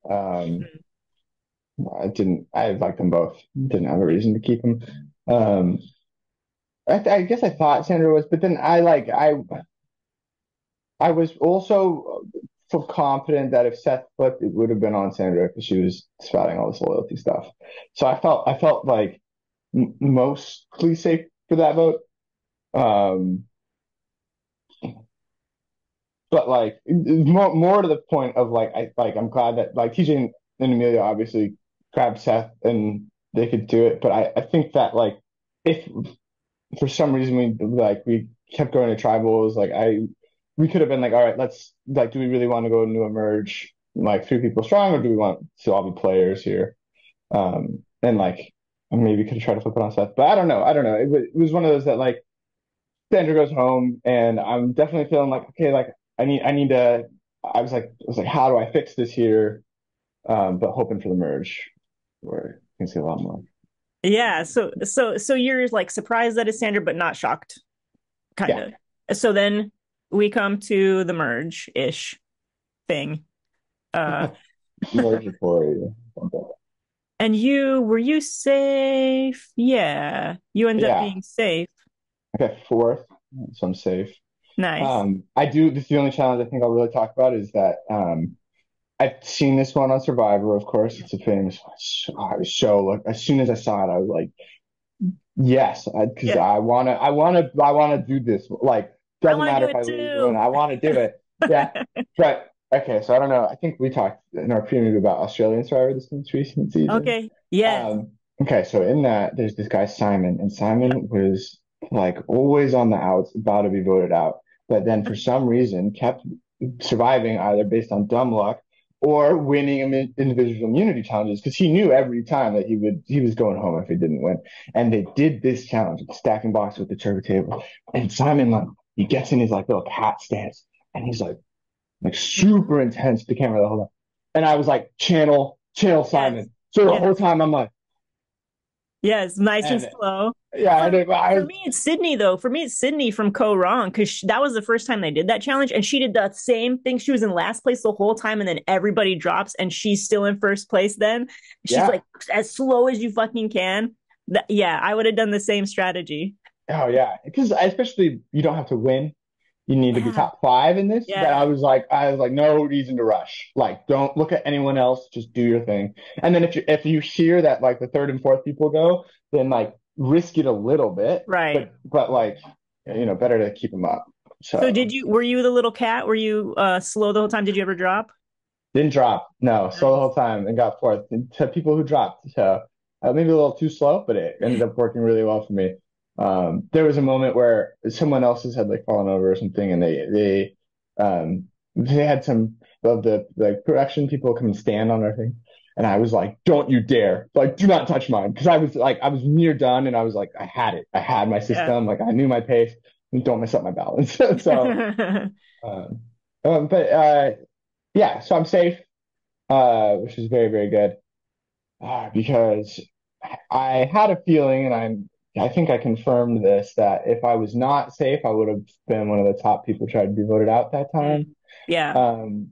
Um, Mhm. I liked them both. Didn't have a reason to keep them. Um, I guess I thought Sandra was, but then I was also so confident that if Seth flipped, it would have been on Sandra because she was spouting all this loyalty stuff. So I felt like mostly safe for that vote. Um, but more to the point of I'm glad that TJ and Amelia obviously grabbed Seth and they could do it. But I think that if for some reason we kept going to tribals, we could have been like, all right, let's like, do we really want to go into a merge like three people strong, or do we want to all be players here? And like maybe could have tried to flip it on Seth, but I don't know. I don't know. It was one of those that like Sandra goes home, and I'm definitely feeling like, okay, like I need to. I was like, how do I fix this here? But hoping for the merge where you can see a lot more. Yeah. So you're like surprised that it's Sandra, but not shocked, kind Yeah, of. So then we come to the merge-ish thing. Uh, merge for and were you safe? Yeah. You ended up yeah. being safe. I got fourth, so I'm safe. Nice. I do. This is the only challenge I think I'll really talk about is that I've seen this one on Survivor. Of course, it's a famous show. Like as soon as I saw it, I was like, yes, because Yeah. I wanna do this. Like, I doesn't want to matter do if it I lose or win. too. I want to do it. Yeah, but okay. So I don't know. I think we talked in our preview about Australian Survivor this most recent season. Okay. Yes. Okay, so in that, there's this guy Simon, and Simon was like always on the outs, about to be voted out, but then for some reason kept surviving either based on dumb luck or winning individual immunity challenges because he knew every time that he was going home if he didn't win. And they did this challenge, stacking box with the turbo table, and Simon like he gets in his like little cat stance, and he's like Mhm. super intense to the camera the whole time, and I was like channel Yes. Simon. So the Yes. whole time I'm like. Yes. Nice and And slow. yeah, For I for me, it's Sydney though. For me, it's Sydney from Co Wrong because that was the first time they did that challenge, and she did the same thing. She was in last place the whole time, and then everybody drops, and she's still in first place. Then she's yeah. like as slow as you fucking can. Yeah, I would have done the same strategy. Oh yeah. Because especially you don't have to win. You need to be Yeah, top five in this. That yeah, I was like, no reason to rush. Like, don't look at anyone else. Just do your thing. And then if you hear that like the third and fourth people go, then like risk it a little bit. right. But like better to keep them up. So So were you the little cat? Were you slow the whole time? Did you ever drop? didn't drop. No, slow the Nice. whole time and got fourth. And to people who dropped. So maybe a little too slow, but it ended up working really well for me. There was a moment where someone else's had like fallen over or something, and they had some of the like production people come and stand on our thing, and I was like, "Don't you dare! Like, do not touch mine," because I was near done, and I was like, I had it. I had my Yeah. system. Like, I knew my pace. And don't mess up my balance. So, um, but yeah, so I'm safe, which is very, very good, because I had a feeling, and I think I confirmed this, that if I was not safe, I would have been one of the top people tried to be voted out that Mm. time. Yeah. Um,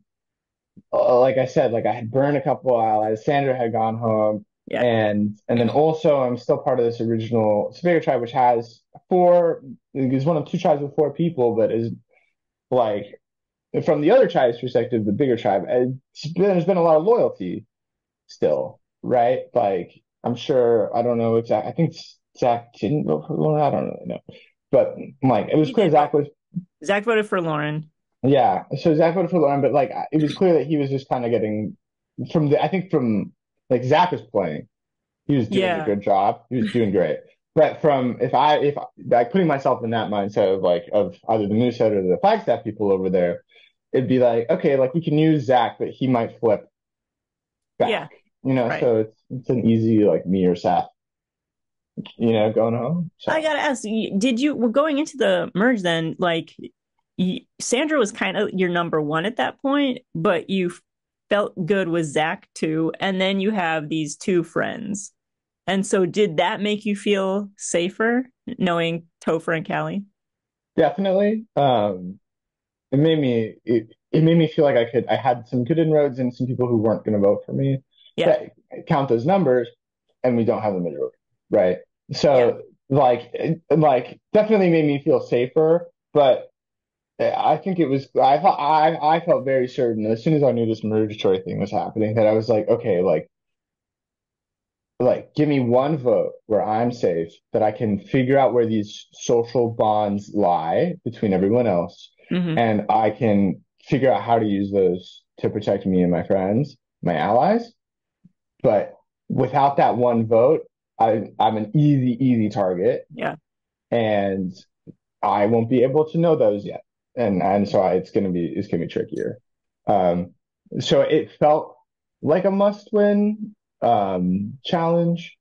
like I said, like I had burned a couple of allies, Sandra had gone home, Yeah. and then also I'm still part of this original Superior tribe, which has four, is one of two tribes with four people, but is like from the other tribe's perspective, the bigger tribe, there's been a lot of loyalty still, right? Like I'm sure I don't know exactly. I think Zach didn't vote for Lauren. I don't really know, but like it was He clear did vote. Zach was. Zach voted for Lauren. Yeah, so Zach voted for Lauren, but like it was clear that he was just kind of getting from the. I think from like Zach was playing, he was doing a Yeah. good job. He was doing great. But from if like putting myself in that mindset of like of either the Moosehead or the Flagstaff people over there, it'd be like okay, like we can use Zach, but he might flip Yeah. back, Right. so it's an easy like me or Seth, going home. I So gotta ask, did you, well, going into the merge then, like, Sandra was kind of your number one at that point, but you felt good with Zach too. And then you have these two friends. And so did that make you feel safer knowing Topher and Callie? definitely, it made me feel like I had some good inroads and some people who weren't going to vote for me Yeah. that count as numbers, and we don't have the majority, right? Yeah. So like definitely made me feel safer, but I think it was I felt very certain as soon as I knew this mergatory thing was happening that I was like, okay, like give me one vote where I'm safe, that I can figure out where these social bonds lie between everyone else, Hmm. and I can figure out how to use those to protect me and my friends, my allies. But without that one vote, I'm an easy target, Yeah. and I won't be able to know those yet. and so it's gonna be trickier. Um, so it felt like a must-win challenge.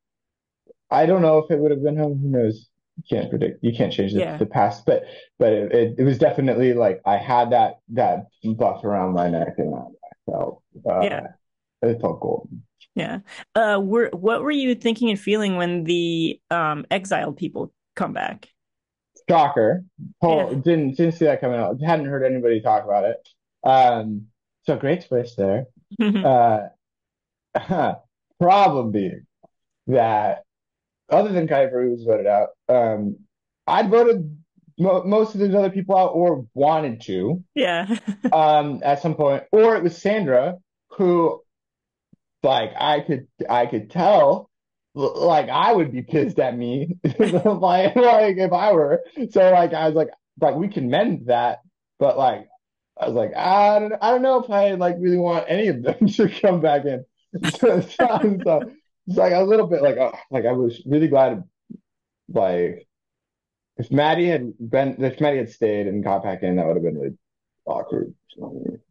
I don't know if it would have been home. Who knows? You can't predict. You can't change Yeah. the past. But it was definitely like I had that buff around my neck, and I felt Yeah. it felt golden. Yeah. What were you thinking and feeling when the exiled people come back? Shocker. Yeah. Paul didn't see that coming out. Hadn't heard anybody talk about it. Um, so great twist there. Uh, problem being that other than Kuiper, who was voted out, I'd voted most of those other people out or wanted to Yeah. at some point, or it was Sandra who like I could tell like I would be pissed at me like if I were so like I was like we can mend that but like I was like I don't know if I like really want any of them to come back in so it's like a little bit like oh, like I was really glad like if Maddie had stayed and got back in that would have been really awkward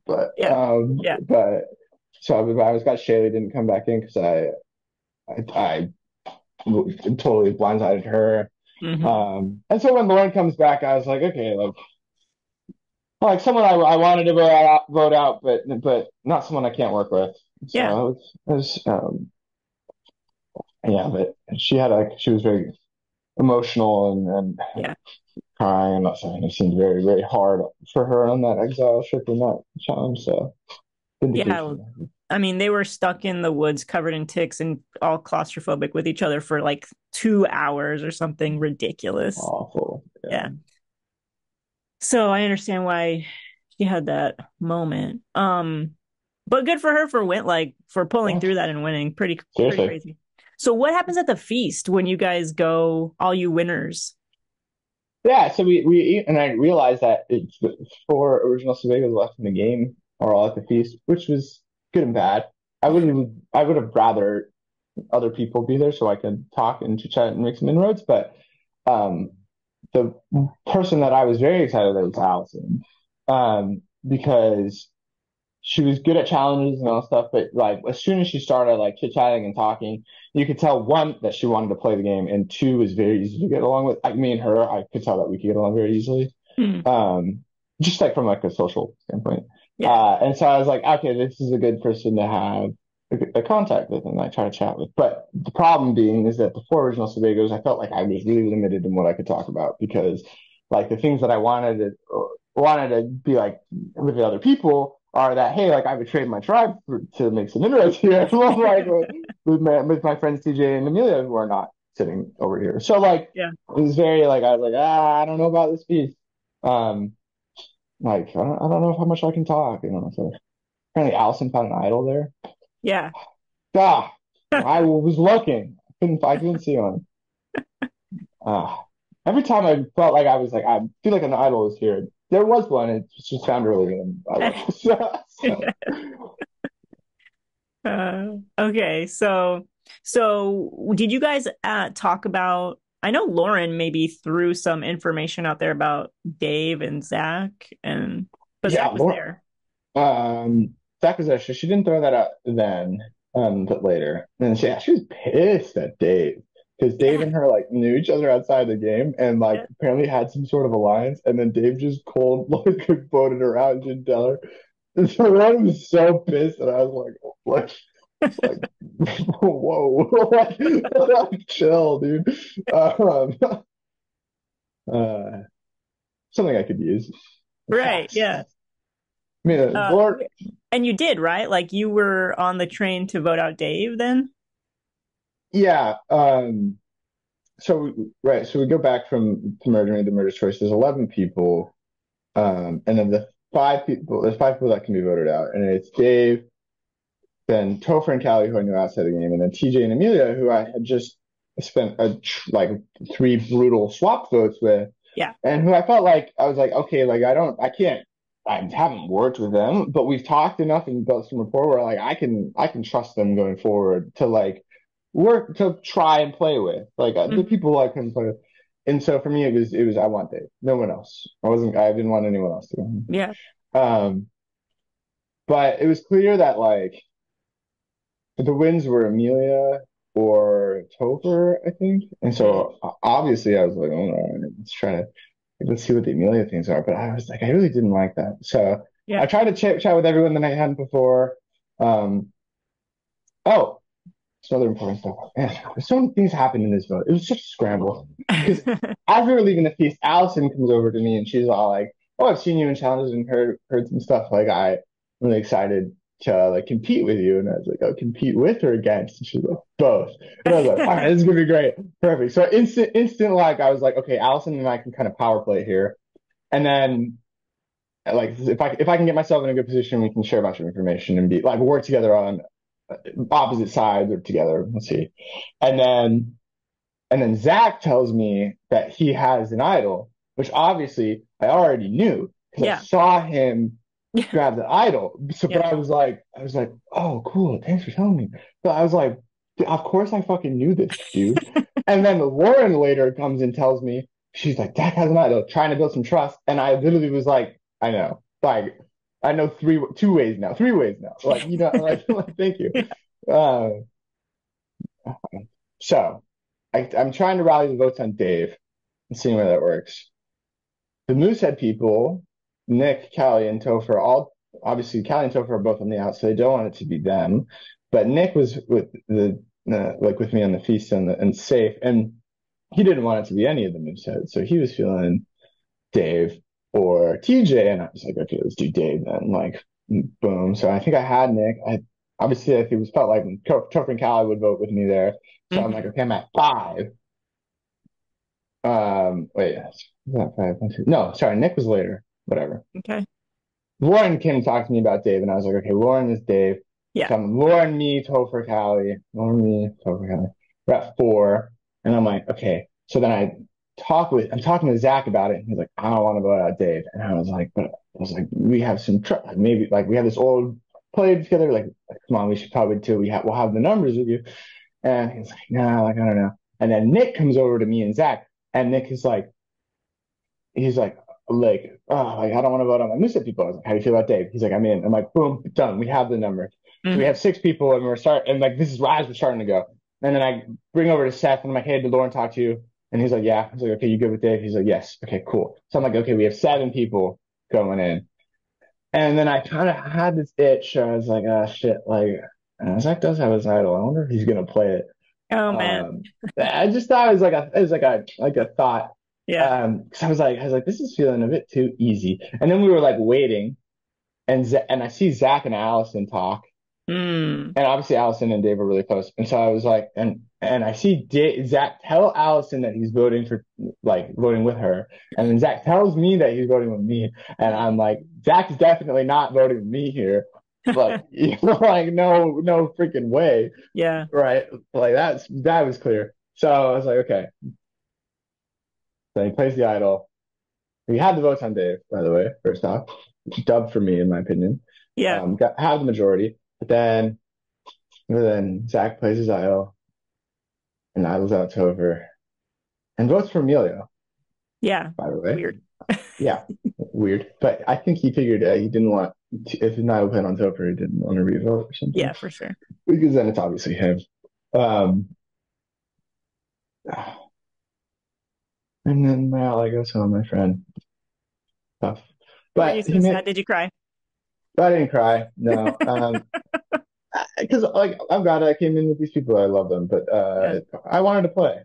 but Yeah. Yeah. so I was glad Shaylee didn't come back in because I totally blindsided her. Hmm. And so when Lauren comes back, I was like, okay, like someone I wanted to vote out, but not someone I can't work with. Yeah. So it was yeah, but she was very emotional and Yeah. crying. I'm not saying it seemed very, very hard for her on that exile trip and that challenge. So Yeah. vindication. I mean, they were stuck in the woods covered in ticks and all claustrophobic with each other for like 2 hours or something ridiculous. Awful. Yeah. Yeah. So I understand why she had that moment. But good for her for for pulling Yeah. through that and winning. Pretty Seriously. crazy. So what happens at the feast when you guys go, all you winners? Yeah, so we eat, and I realized that it's four original Sebagos left in the game are all at the feast, which was good and bad. I would have rather other people be there so I could talk and chit chat and make some inroads, but um, the person that I was very excited about was Allison, because she was good at challenges and all stuff, but like as soon as she started like chit chatting and talking, you could tell one that she wanted to play the game, and two was very easy to get along with. Like me and her, I could tell that we could get along very easily. Hmm. Um, just like from like a social standpoint. Yeah. And so I was like, okay, this is a good person to have a contact with and like try to chat with. But the problem being is that the four original Sebagos, I felt like I was really limited in what I could talk about because like the things that I wanted to be like with the other people are that hey, like I betrayed my tribe to make some inroads here, like with my friends TJ and Amelia who are not sitting over here. So like Yeah. it was very like I was like I don't know about this piece. Um, like I don't know how much I can talk, you know. So apparently Allison found an idol there. Yeah. Ah, I was looking, I couldn't see one. Ah, every time I felt like I was like I feel like an idol was here. There was one. It just found early, and I left. So, Okay, so did you guys talk about? I know Lauren maybe threw some information out there about Dave and Zach, but yeah, Zach was Laura, there. Zach was there. She didn't throw that out then, but later. And she was pissed at Dave because Dave Yeah, and her like knew each other outside the game and like yeah, apparently had some sort of alliance. And then Dave just cold like voted her out and didn't tell her. And so I was so pissed, and I was like, whoa, like, chill, dude. Um, uh, something I could use. right, I yeah. mean, Uh, Lord, and you did, right? Like you were on the train to vote out Dave then? yeah. So we go back from murdering the murder choice. There's 11 people, and then there's five people that can be voted out, and it's Dave, then Topher and Callie, who I knew outside the game, and then TJ and Amelia, who I had just spent like three brutal swap votes with, Yeah, and who I felt like I was like, okay, like I can't, I haven't worked with them, but we've talked enough and built some rapport where like I can trust them going forward to like work to try and play with like the mhm, people I can play with. and so for me, it was I want Dave, no one else. I didn't want anyone else to go. Yeah. Um, but it was clear that like the wins were Amelia or Topher, I think. And Mm. so obviously I was like, oh no, let's see what the Amelia things are. But I was like, I really didn't like that. So Yeah. I tried to chat with everyone that I hadn't before. Um, oh, some other important stuff. Man, so many things happened in this vote. It was such a scramble. Because as we were leaving the feast, Allison comes over to me and she's all like, "Oh, I've seen you in challenges and heard some stuff. Like I'm really excited to like compete with you." And I was like, "Oh, compete with or against?" And she's like, "Both." And I was like, "All right, this is gonna be great, perfect." So instant like I was like, "Okay, Allison and I can kind of power play here." And then like if I can get myself in a good position, we can share a bunch of information and be like work together on opposite sides or together. We'll see. And then and then Zach tells me that he has an idol, which obviously I already knew because I Yeah. saw him Yeah. grab the idol. So, Yeah. but I was like, oh, cool. Thanks for telling me. But I was like, of course I fucking knew this, dude. And then Lauren later comes and tells me, she's like, Zach has an idol, trying to build some trust. And I literally was like, I know, like, I know two ways now, three ways now. Like, like thank you. Uh, so I'm trying to rally the votes on Dave and seeing where that works. The Moosehead people, Nick, Callie, and Topher, all obviously Callie and Topher are both on the out, so they don't want it to be them. But Nick was with like with me on the feast and safe, and he didn't want it to be any of the Mooseheads, so he was feeling Dave or TJ, and I was like, okay, let's do Dave then. Like, boom. So I think I had Nick. I think it was felt like Topher and Callie would vote with me there. So I'm like, Hmm. okay, I'm at five. Wait, is that five? One, two. No, sorry, Nick was later. Whatever. Okay. Lauren came and talked to me about Dave, and I was like, okay, Lauren is Dave. Yeah. So I'm Lauren, me, Topher, Callie. Lauren, me, Topher, Callie. We're at four, and I'm like, okay. So then I'm talking to Zach about it, and he's like, I don't want to vote out Dave, and we have some maybe like we have this old play together. Like, come on, we should probably too. We'll have the numbers with you, and he's like, nah, like I don't know. And then Nick comes over to me and Zach, and Nick is like he's like, oh, like, I don't want to vote on my Musa people. I was like, how do you feel about Dave? He's like, I'm in. I'm like, boom, done. We have the number. So we Hmm. have six people and and like, this is as we're starting to go. And then I bring over to Seth and I'm like, hey, did Lauren talk to you? And he's like, yeah. I was like, okay, you good with Dave? He's like, yes. Okay, cool. So I'm like, okay, we have seven people going in. And then I kind of had this itch. I was like, ah, shit. Like, Zach does have his idol. I wonder if he's going to play it. Oh man. Um, I just thought it was like a thought. Yeah. Because I was like, this is feeling a bit too easy. And then we were like waiting, and I see Zach and Allison talk, Mm. and obviously Allison and Dave are really close. And so I was like, and I see Zach tell Allison that he's voting with her, and then Zach tells me that he's voting with me, and I'm like, Zach is definitely not voting with me here. Like, like no freaking way, Yeah. right? Like that was clear. So I was like, okay. So he plays the idol. We had the votes on Dave, by the way, first off. Dub for me, in my opinion. Yeah. Have the majority. But then Zach plays his idol and idles out to over and votes for Emilio, Yeah. by the way. Weird. Yeah, weird. But I think he figured he didn't want, if he's not playing on Topher, he didn't want to revote or something. Yeah, for sure. Because then it's obviously him. Um, and then my ally goes home, my friend. Tough. Were you But so sad? Did you cry? I didn't cry. No. Because like I'm glad I came in with these people. I love them, but Yeah. I wanted to play.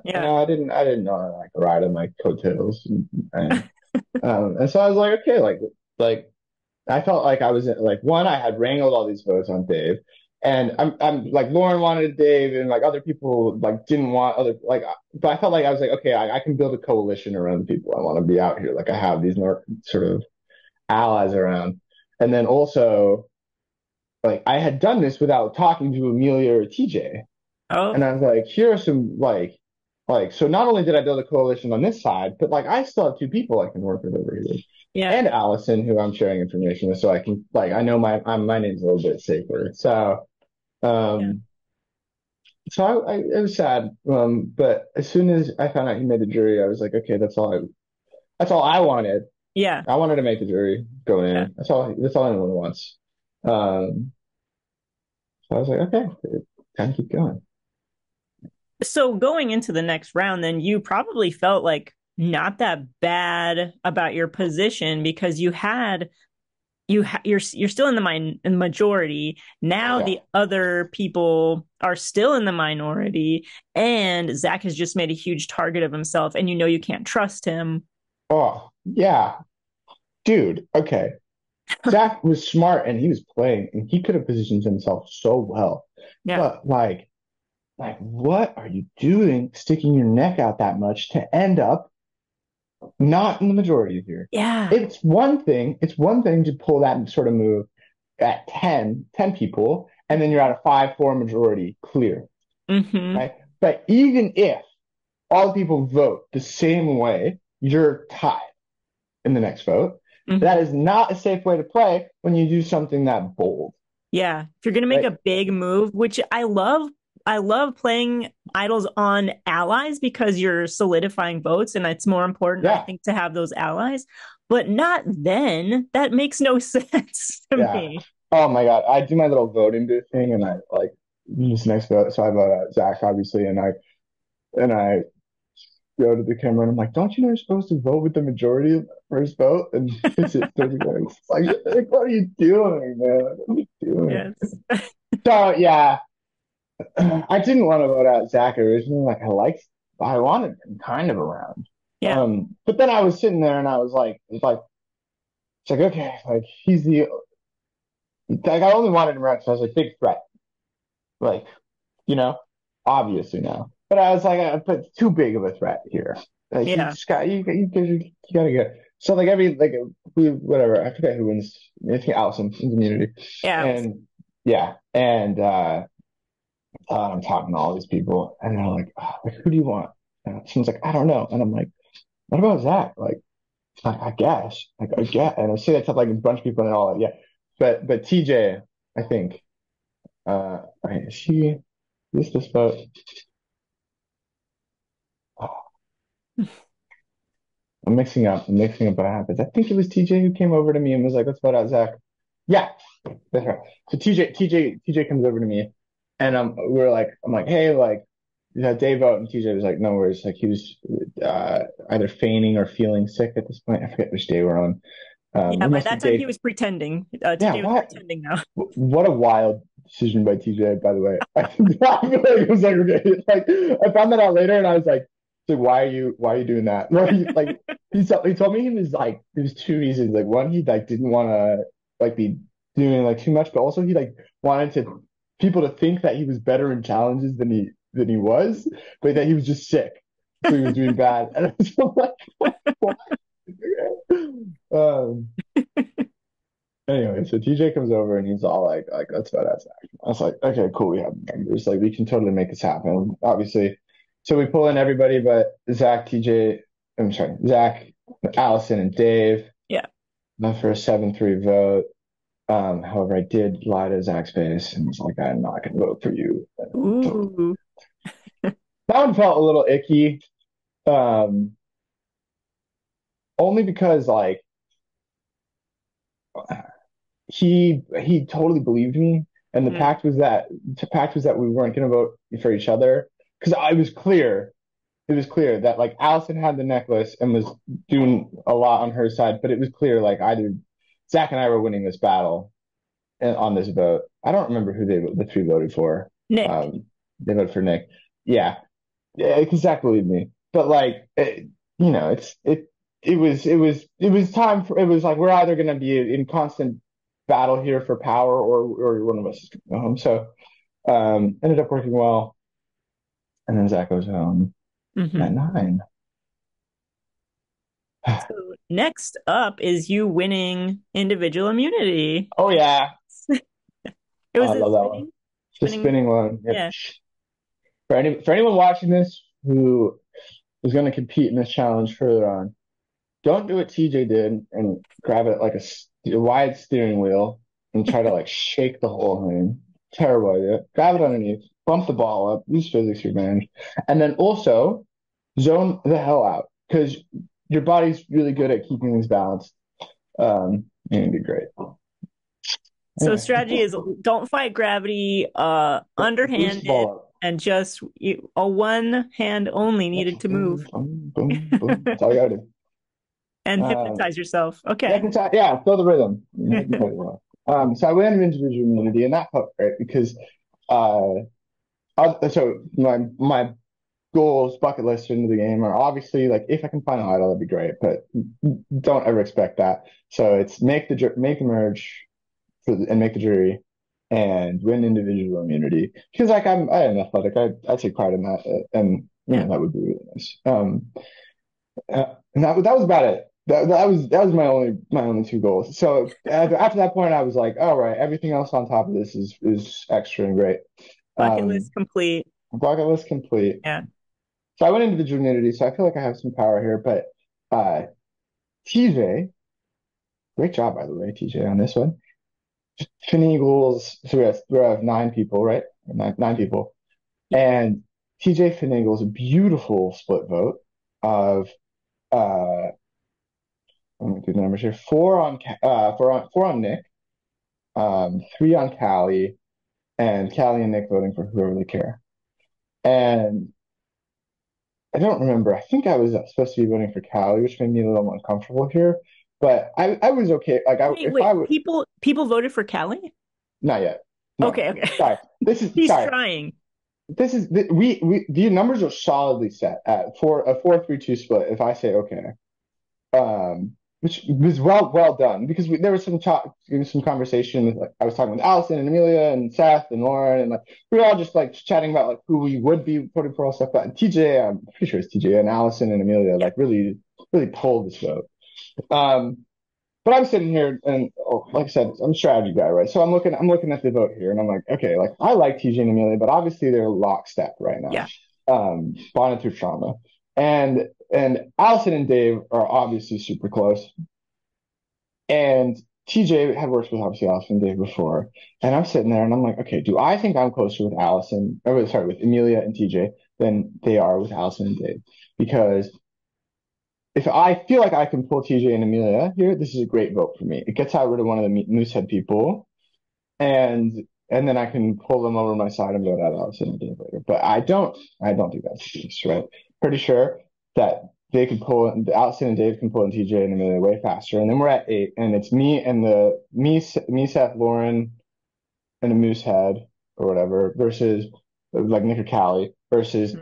Yeah. I didn't know like ride on my coattails, and so I was like, okay, like I felt like I was like one. I had wrangled all these votes on Dave, and I'm like Lauren wanted Dave, and like other people like didn't want other like. But I felt like I was like, okay, I can build a coalition around the people I want to be out here. Like I have these more sort of allies around, and then also like I had done this without talking to Amelia or TJ. Oh, And I was like, here are some so not only did I build a coalition on this side, but like I still have two people I can work with over here. yeah. And Allison, who I'm sharing information with, so I can like I know my name's a little bit safer. So Yeah. um So it was sad. But as soon as I found out he made the jury, I was like, okay, that's all I wanted. Yeah. I wanted to make the jury go Yeah. in. That's all anyone wants. Um, so I was like, okay, time to keep going. So going into the next round, then you probably felt like not that bad about your position because you're still in the majority. Now Yeah. the other people are still in the minority, and Zach has just made a huge target of himself, and you know you can't trust him. Oh, yeah, dude. Okay. Zach was smart and he was playing and he could have positioned himself so well. Yeah. But what are you doing sticking your neck out that much to end up not in the majority here? Yeah. It's one thing to pull that sort of move at 10 people, and then you're at a 5-4 majority clear, Mm-hmm. right? But even if all the people vote the same way, you're tied in the next vote. Mm-hmm. That is not a safe way to play when you do something that bold, Yeah. If you're gonna make right? a big move, which I love playing idols on allies because you're solidifying votes and it's more important, I Yeah, think, to have those allies, but not then. That makes no sense to yeah. me. Oh my God. I do my little voting booth thing and I like use next vote. So I vote out Zach, obviously, and I go to the camera and I'm like, don't you know you're supposed to vote with the majority of the first vote? And it's just like, what are you doing, man? Like, what are you doing? Yes. So yeah, I didn't want to vote out Zach originally. I wanted him kind of around. Yeah. But then I was sitting there and I was like, it's like, okay, like like I only wanted him around because I was like, big threat. Like, you know, obviously now. But I was like, I put too big of a threat here. Like you Yeah. just got you gotta get so like every like whatever I forget who wins. I think Allison in community, Yeah. and yeah, and I'm talking to all these people, and they're like, who do you want? And someone's like, I don't know, and I'm like, what about Zach? Like I guess, I get, and I say that to like a bunch of people, and they're all like, yeah, but TJ, I think, right, is she this vote? I'm mixing up what happens. I think it was TJ who came over to me and was like, let's vote out Zach. Yeah, that's right. So TJ comes over to me and I'm like, hey, like, Dave vote? And TJ was like, no worries. Like he was either feigning or feeling sick at this point. I forget which day we're on. Yeah. It By must be that time, he Dave. was pretending. Yeah, TJ was pretending now. what a wild decision by TJ, by the way. I feel like it was like, okay, like I found that out later and I was like, so why are you doing that? Why are you like he told me there was two reasons. Like one, he like didn't want to like be doing like too much, but also he like wanted to people to think that he was better in challenges than he was, but that he was just sick. So he was doing bad. And I was like, what? Um Anyway, so TJ comes over and he's all like let's vote out Zach. I was like, okay, cool, we have members. Like we can totally make this happen. Obviously. So we pull in everybody but Zach, TJ, I'm sorry, Zach, Allison, and Dave Yeah. for a 7-3 vote. However, I did lie to Zach's face and was like, I'm not gonna vote for you. Ooh. That one felt a little icky. Um, Only because like he totally believed me, and the Mm. pact was that we weren't going to vote for each other because I was clear. It was clear that like Allison had the necklace and was doing a lot on her side, but it was clear like either Zach and I were winning this battle on this vote. I don't remember who the three voted for. Nick. Um, they voted for Nick. Yeah, yeah, because Zach believed me. But like, it was time for it was like we're either going to be in constant battle here for power or one of us is going to go home. So ended up working well, and then Zach goes home Hmm. at 9. So next up is you winning individual immunity. Oh yeah, It was I a love that one. The spinning. spinning one. Yep. Yeah. For anyone watching this who is going to compete in this challenge further on, don't do what TJ did and grab it like a wide steering wheel and try to like shake the whole thing. Terrible idea. Grab it underneath, bump the ball up, use physics to your advantage, and then also zone the hell out because your body's really good at keeping things balanced. And it'd be great. So Anyway, strategy is don't fight gravity, boost the underhanded, ball up. and just a one hand only needed to move Boom, boom, boom, boom. That's all you gotta do. and Uh, hypnotize yourself. Okay. yeah, feel the rhythm. Hypnotize well. So I went into individual immunity, and that felt great because uh, so my goals, bucket list into the game are obviously like if I can find an idol, that'd be great, but don't ever expect that. So it's make the merge and make the jury and win individual immunity because like I am athletic. I take pride in that, and Yeah. that would be really nice. And that was about it. That was my only two goals. So after that point, I was like, all right, everything else on top of this is extra and great. Bucket Um, list complete. bucket list complete. Yeah. So I went into the immunity, so I feel like I have some power here. But TJ, great job by the way, TJ, on this one. Finagles. So we have 9 people, right? Nine people, and TJ Finagles a beautiful split vote of uh let me do the numbers here. Four on Nick, 3 on Callie, and Callie and Nick voting for whoever they care. And I don't remember. I think I was supposed to be voting for Callie, which made me a little uncomfortable here. But I was okay. Like Wait, if wait. I would People voted for Callie? not yet. No, Okay, okay. sorry. This is He's sorry. trying. This is we the numbers are solidly set at a 4-3-2 split. If I say okay, which was well done because there was some talk, some conversation with like I was talking with Allison and Amelia and Seth and Lauren and like we were all just like chatting about like who we would be voting for all stuff. But TJ, I'm pretty sure it's TJ and Allison and Amelia Yeah. like really pulled this vote. Um, but I'm sitting here and like I said, I'm a strategy guy, right? So I'm looking at the vote here and I'm like, okay, like I like TJ and Amelia, but obviously they're lockstep right now. Yeah. Bonded through trauma. And Allison and Dave are obviously super close. And TJ had worked with obviously Allison and Dave before. And I'm sitting there and I'm like, okay, do I think I'm closer with with Amelia and TJ than they are with Allison and Dave? Because if I feel like I can pull TJ and Amelia here, this is a great vote for me. It gets out rid of one of the Moosehead people, and and then I can pull them over my side and vote out Allison and Dave later. But I don't think that's the case, right? Pretty sure that they could pull Allison and Dave can pull in TJ and Amelia way faster, and then we're at 8, and it's me, Seth, Lauren, and a Moosehead or whatever versus like Nick or Callie versus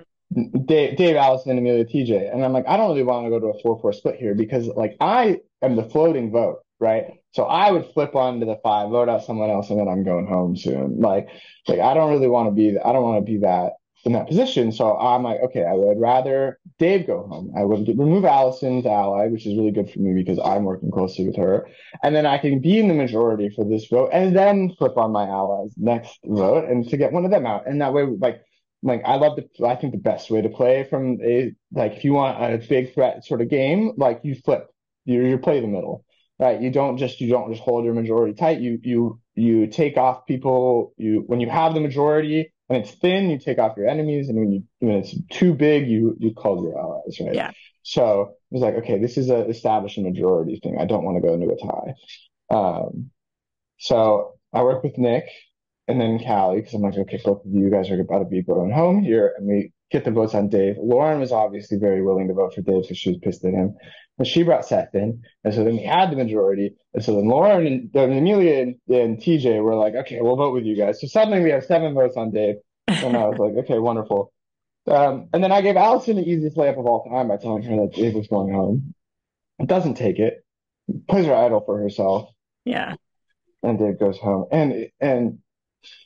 Dave, Allison, and Amelia TJ. And I'm like, I don't really want to go to a 4-4 split here because like I am the floating vote, right? So I would flip onto the 5, vote out someone else, and then I'm going home soon. Like I don't really want to be I don't want to be that in that position. So I'm like, okay, I would rather Dave go home. I would remove Allison's ally, which is really good for me because I'm working closely with her. And then I can be in the majority for this vote and then flip on my allies next vote and to get one of them out. And that way, like I think the best way to play from if you want a big threat sort of game, like you flip, you play the middle, right? You don't just hold your majority tight. You take off people. When you have the majority, when it's thin, you take off your enemies, and when it's too big, you call your allies, right? Yeah. So it was like, okay, this is a establish a majority thing. I don't want to go into a tie. So I work with Nick and then Callie because I'm like, okay, both of you guys are about to be going home here, and we get the votes on Dave. Lauren was obviously very willing to vote for Dave because she was pissed at him, but she brought Seth in, and so then we had the majority, and so then Lauren and then Amelia and TJ were like, okay, we'll vote with you guys. So suddenly we have 7 votes on Dave, and I was like, okay, wonderful. And then I gave Allison the easiest layup of all time by telling her that Dave was going home. Doesn't take it, plays her idol for herself, Yeah. and Dave goes home. And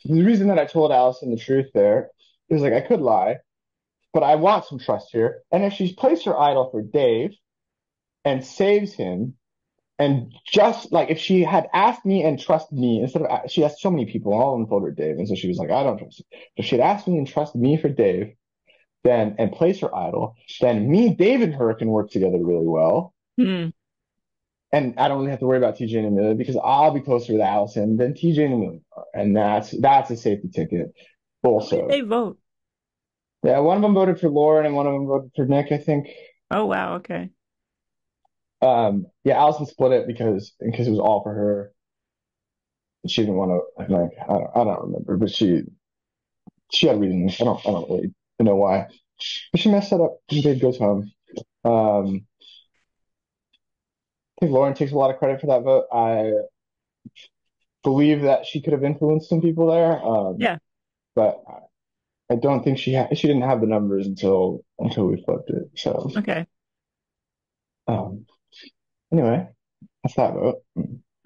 the reason that I told Allison the truth there is like I could lie, but I want some trust here. And if she's placed her idol for Dave and saves him, and just like if she had asked me and trusted me instead of she asked so many people, all of them told her Dave, and so she was like, I don't trust him. If she had asked me and trusted me for Dave, then and place her idol, then me, Dave, and her can work together really well. Hmm. and I don't really have to worry about TJ and Amelia because I'll be closer to Allison than TJ and Amelia are, and that's a safety ticket. Who did Also, they vote? yeah, one of them voted for Lauren and one of them voted for Nick, I think. Oh wow, okay. Yeah, Allison split it because it was all for her. She didn't want to like I don't remember, but she had reasons. I don't really know why, but she messed that up. And Dave goes home. I think Lauren takes a lot of credit for that vote. I believe that she could have influenced some people there, Yeah, but I don't think she didn't have the numbers until we flipped it. So okay. um, anyway, that's that vote.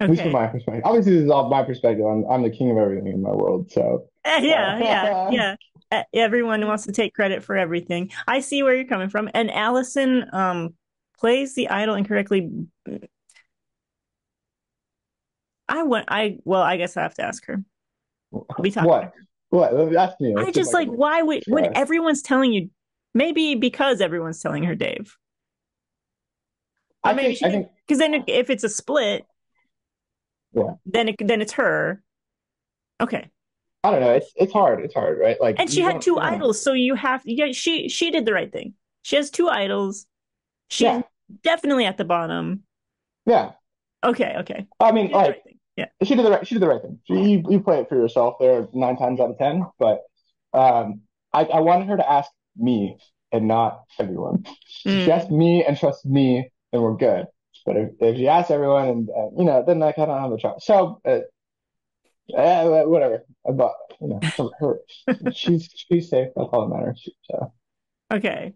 At least from Okay. my perspective. Obviously, this is all my perspective. I'm the king of everything in my world. So Yeah, yeah, uh, yeah. Everyone wants to take credit for everything. I see where you're coming from. And Allison plays the idol incorrectly. Well, I guess I have to ask her. We talk about what? her. What? That's me. I Let's give just like a like why would when try. everyone's telling you, maybe because everyone's telling her Dave. Or maybe she I didn't, think because then if it's a split, yeah. then it's her. Okay. I don't know. It's hard. It's hard, right? Like And she had two you don't know. idols, so yeah, she did the right thing. She has two idols. She's Yeah, definitely at the bottom. yeah. Okay, okay. I She mean, did the like right thing. Yeah. she did the right thing. You play it for yourself there 9 times out of 10, but I wanted her to ask me and not everyone. If she asked Mm. me and trusted me, then we're good. But if she asks everyone and then like I don't have a choice. So whatever. But she's safe. That's all that matters. So Okay.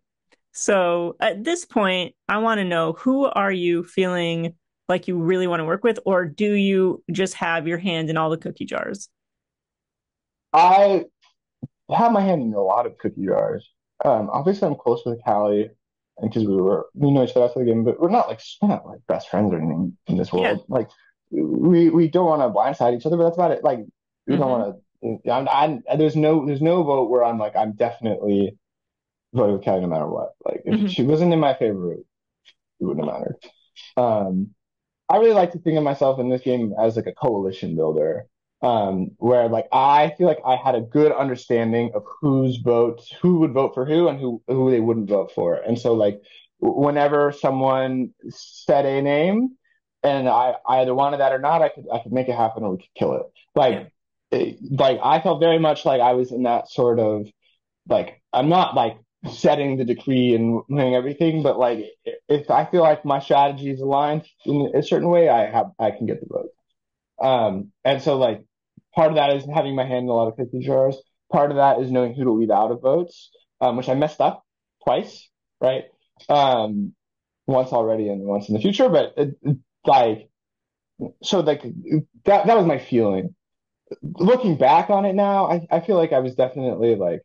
So at this point, I want to know, who are you feeling like you really want to work with, or do you just have your hand in all the cookie jars? I have my hand in a lot of cookie jars. Obviously, I'm close with Callie, and because we know each other after the game, but we're not like best friends or anything in this Yeah. world. Like we don't want to blindside each other, but that's about it. Like we don't Hmm. want to. There's no vote where I'm like I'm definitely voting with Callie no matter what. Like if Hmm. she wasn't in my favorite, it wouldn't have mattered. Um, I really like to think of myself in this game as like a coalition builder, where like I feel like I had a good understanding of who would vote for who, and who they wouldn't vote for. And so like whenever someone said a name, and I either wanted that or not, I could make it happen or we could kill it. Yeah. Like I felt very much like I was in that sort of like I'm not like setting the decree and doing everything, but like if I feel like my strategy is aligned in a certain way, I can get the vote. And so like part of that is having my hand in a lot of cookie jars. Part of that is knowing who to leave out of votes, which I messed up twice, right? Um, once already and once in the future, but like so like that was my feeling. Looking back on it now, I feel like I was definitely like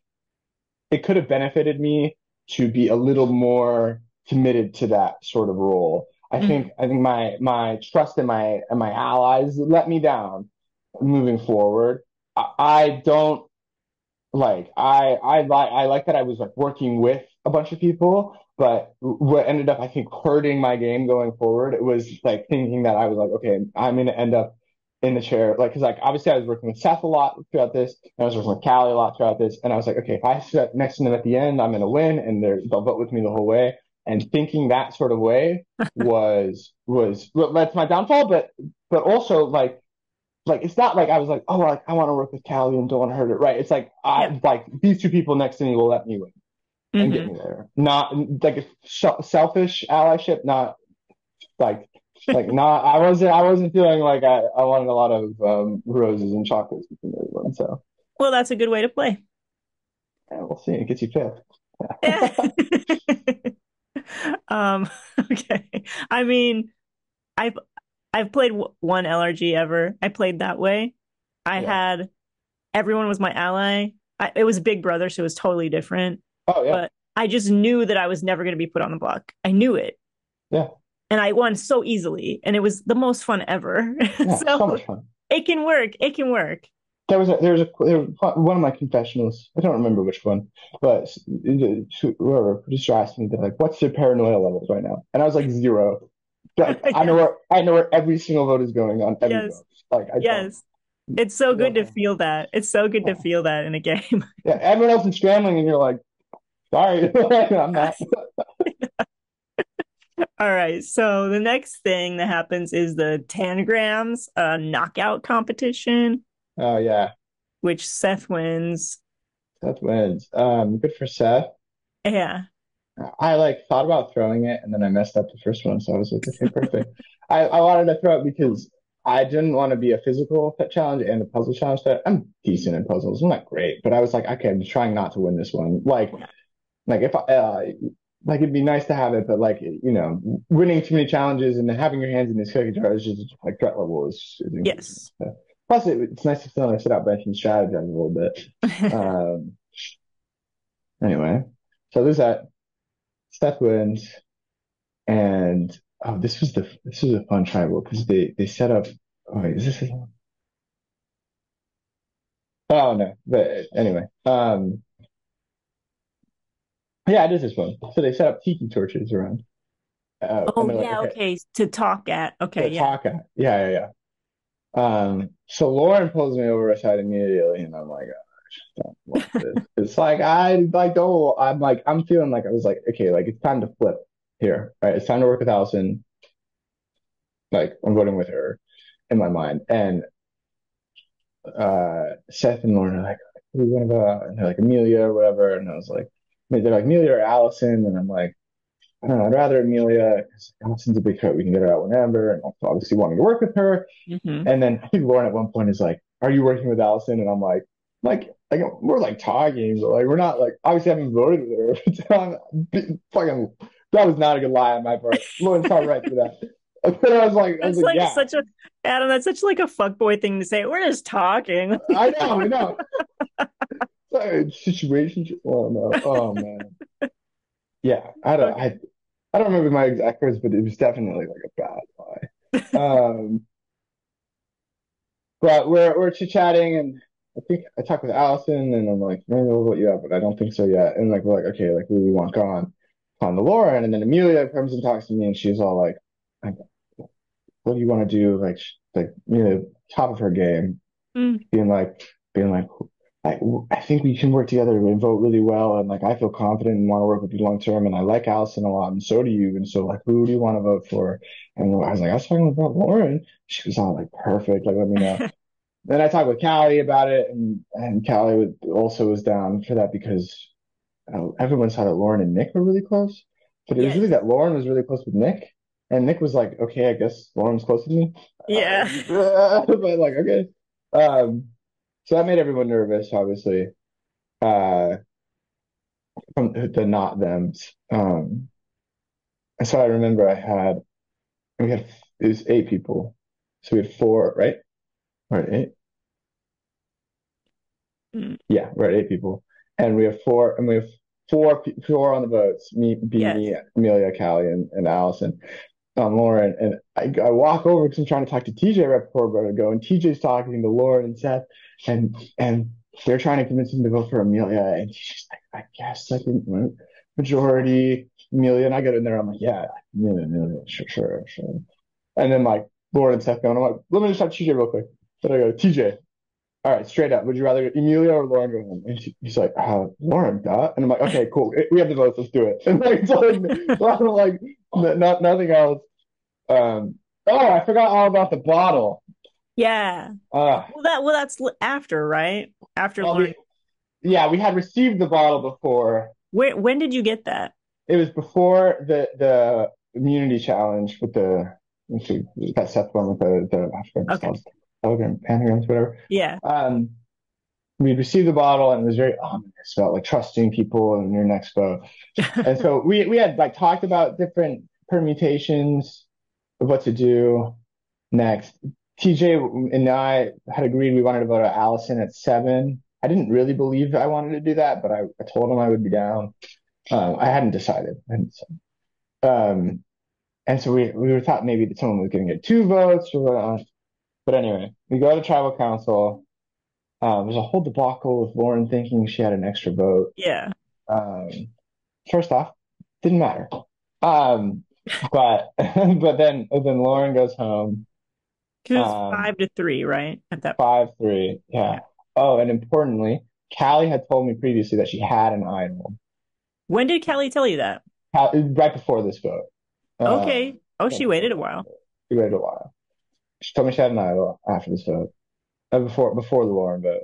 it could have benefited me to be a little more committed to that sort of role. Hmm. I think my trust in my allies let me down moving forward. I don't I like that I was like working with a bunch of people, but what ended up I think hurting my game going forward, it was like thinking that I was like, okay, I'm gonna end up in the chair, like because like obviously I was working with Seth a lot throughout this, and I was working with Callie a lot throughout this, and I was like, okay, if I sit next to them at the end, I'm gonna win, and they'll vote with me the whole way. And thinking that sort of way was what led to my downfall, but also like it's not like I was like, oh, like I want to work with Callie and don't want to hurt it, right? It's like Yeah. I like these two people next to me will let me win and get Hmm. me there. Not like a selfish allyship, not like not. I wasn't feeling like I wanted a lot of roses and chocolates between everyone. So Well, that's a good way to play. yeah, we'll see. It gets you picked. Yeah. Um, okay. I mean, I've I've played one LRG ever. I played that way. I Yeah. had everyone was my ally. It was Big Brother, so it was totally different. Oh yeah. But I just knew that I was never going to be put on the block. I knew it, Yeah. and I won so easily, and it was the most fun ever. Yeah. So So much fun. it can work. It can work. There was one of my confessionals. I don't remember which one, but whoever producer asked me, they're like, "What's your paranoia levels right now?" And I was like 0. Like Yes. I know where every single vote is going on every Yes. vote. Like I don't. Yes. It's so I good don't to know. feel that. It's so good to feel that in a game. Yeah, everyone else is scrambling, and you're like, sorry, I'm not. All right. So the next thing that happens is the Tangrams knockout competition, Oh yeah, which Seth wins. Seth wins. Good for Seth. Yeah. I like thought about throwing it, and then I messed up the first one, so I was like, okay, perfect. I wanted to throw it because I didn't want to be a physical challenge and a puzzle challenge. I'm decent in puzzles. I'm not great, but I was like, okay, I'm just trying not to win this one. Like if I, like it'd be nice to have it, but like winning too many challenges and then having your hands in this cookie jar is just like threat level is increasing. Yes. So, plus, it's nice to feel like sit out bench and strategize a little bit. Um, anyway, so there's that. Steph wins, and oh, this was a fun tribal because they set up. Oh, wait, is this? Oh no, but anyway, yeah, it is this one. So they set up tiki torches around, Oh and they're like, yeah, okay, okay. To talk at. to Okay, yeah. talk at. Yeah, yeah, yeah. So Lauren pulls me over aside immediately, and I'm like, I don't want this. It's like I like don't. I'm feeling like I was like, okay, like it's time to flip here, right? It's time to work with Allison. Like I'm voting with her in my mind, and Seth and Lauren are like, who do we want to go out? And they're like Amelia or whatever, and I was like, they're like Amelia or Allison, and I'm like, I don't know, I'd rather Amelia because Allison's a big threat. We can get her out whenever, and also obviously wanting to work with her. Hmm. And then I think Lauren at one point is like, "Are you working with Allison?" And I'm like we're like talking, but like we're not like obviously I haven't voted with her. So fucking that was not a good lie on my part. Lauren's probably right for that. But I was That's like, like yeah, such a Adam, that's such like a fuckboy thing to say. We're just talking. I know. Situation. Oh no, oh man, yeah. Okay. I don't remember my exact words, but it was definitely like a bad lie. But we're chit chatting, and I think I talked with Allison, and I'm like, maybe we'll vote you up, but I don't think so yet. And like we're like, okay, like who do we want on the Lauren, and then Amelia comes and talks to me, and she's all like what do you want to do? Top of her game, Mm, being like being like. I, I think we can work together and vote really well, and like I feel confident and want to work with you long term, and I like Allison a lot, and so do you. And so like, who do you want to vote for? And I was like, I was talking about Lauren. She was all like, perfect. Like, let me know. Then I talked with Callie about it, and Callie also was down for that because everyone saw that Lauren and Nick were really close, but it was really yes. that Lauren was really close with Nick, and Nick was like, okay, I guess Lauren's close with me, Yeah. but like, okay, um, so that made everyone nervous, obviously, uh, from the not them's, and so I remember we had it was 8 people, so we had four, right? Right, eight. Mm, Yeah, we're at 8 people, and we have four on the votes. yes. Me, Amelia, Callie, and Allison, Lauren. And I walk over because I'm trying to talk to TJ right before we're going to go, and TJ's talking to Lauren and Seth, and they're trying to convince him to vote for Amelia, and he's just like, I guess I can majority Amelia, and I get in there, I'm like, yeah, Amelia, sure, sure, sure. And then like Lauren and Seth going, I'm like, let me just talk to TJ real quick. Then I go, TJ, all right, straight up. Would you rather Emilia or Lauren go home? And he's like, Lauren, duh. And I'm like, okay, cool. We have the votes. Let's do it. And like, it's like nothing else. Oh, I forgot all about the bottle. Yeah. Uh, That's after, right? After well, Lauren. yeah, we had received the bottle before. When did you get that? It was before the immunity challenge with let's see, that Seth one with I forget what it's Okay. called, telegram, panagrams, whatever. Yeah. Um, we received the bottle and it was very ominous about like trusting people in your next vote. And so we had like talked about different permutations of what to do next. TJ and I had agreed we wanted to vote out Allison at 7. I didn't really believe I wanted to do that, but I told him I would be down. I hadn't decided. Um, and so we were thought maybe that someone was going to get 2 votes or whatnot. But anyway, we go to tribal council. There's a whole debacle with Lauren thinking she had an extra vote. Yeah. Um, First off, didn't matter. Um, but but then Lauren goes home. Because it's Um, 5-3, right? At that point. 5-3. Yeah. Yeah. Oh, and importantly, Callie had told me previously that she had an idol. When did Kelly tell you that? Right before this vote. Okay. Oh, Right she before waited a this while. vote. She waited a while. She told me she had an idol after this vote, before the Lauren vote.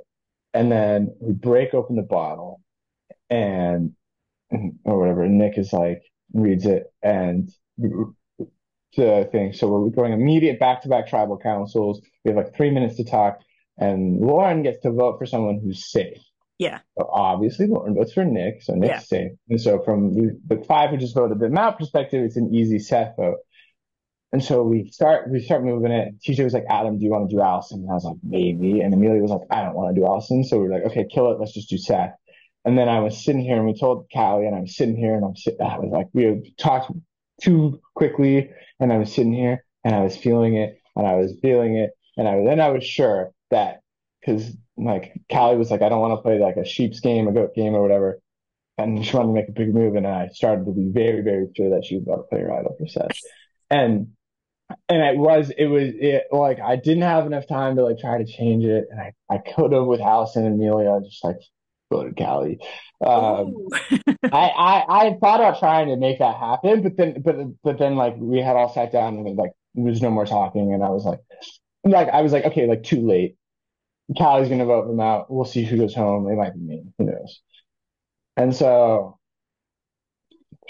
And then we break open the bottle and or whatever. And Nick is like reads it and the thing. So we're going immediate back-to-back tribal councils. We have like 3 minutes to talk, and Lauren gets to vote for someone who's safe. Yeah. So obviously, Lauren votes for Nick, so Yeah. Nick's safe. And so from the five who just voted, the map perspective, it's an easy Seth vote. And so we start moving it. TJ was like, Adam, do you want to do Allison? And I was like, maybe. And Amelia was like, I don't want to do Allison. So we were like, okay, kill it. Let's just do Seth. And then I was sitting here and we told Callie and I was sitting here and I was like, we had talked too quickly and I was sitting here and I was feeling it and I was feeling it. And then I was sure that because like Callie was like, I don't want to play like a sheep's game, a goat game or whatever. And she wanted to make a big move. And I started to be very, very sure that she was about to play her idol for Seth. And it like I didn't have enough time to like try to change it, and I could have with Allison and Amelia just like voted Callie. Um, Ooh. I thought about trying to make that happen, but then like we had all sat down and like there was no more talking, and I was like okay, like too late. Callie's gonna vote them out. We'll see who goes home. It might be me. Who knows? And so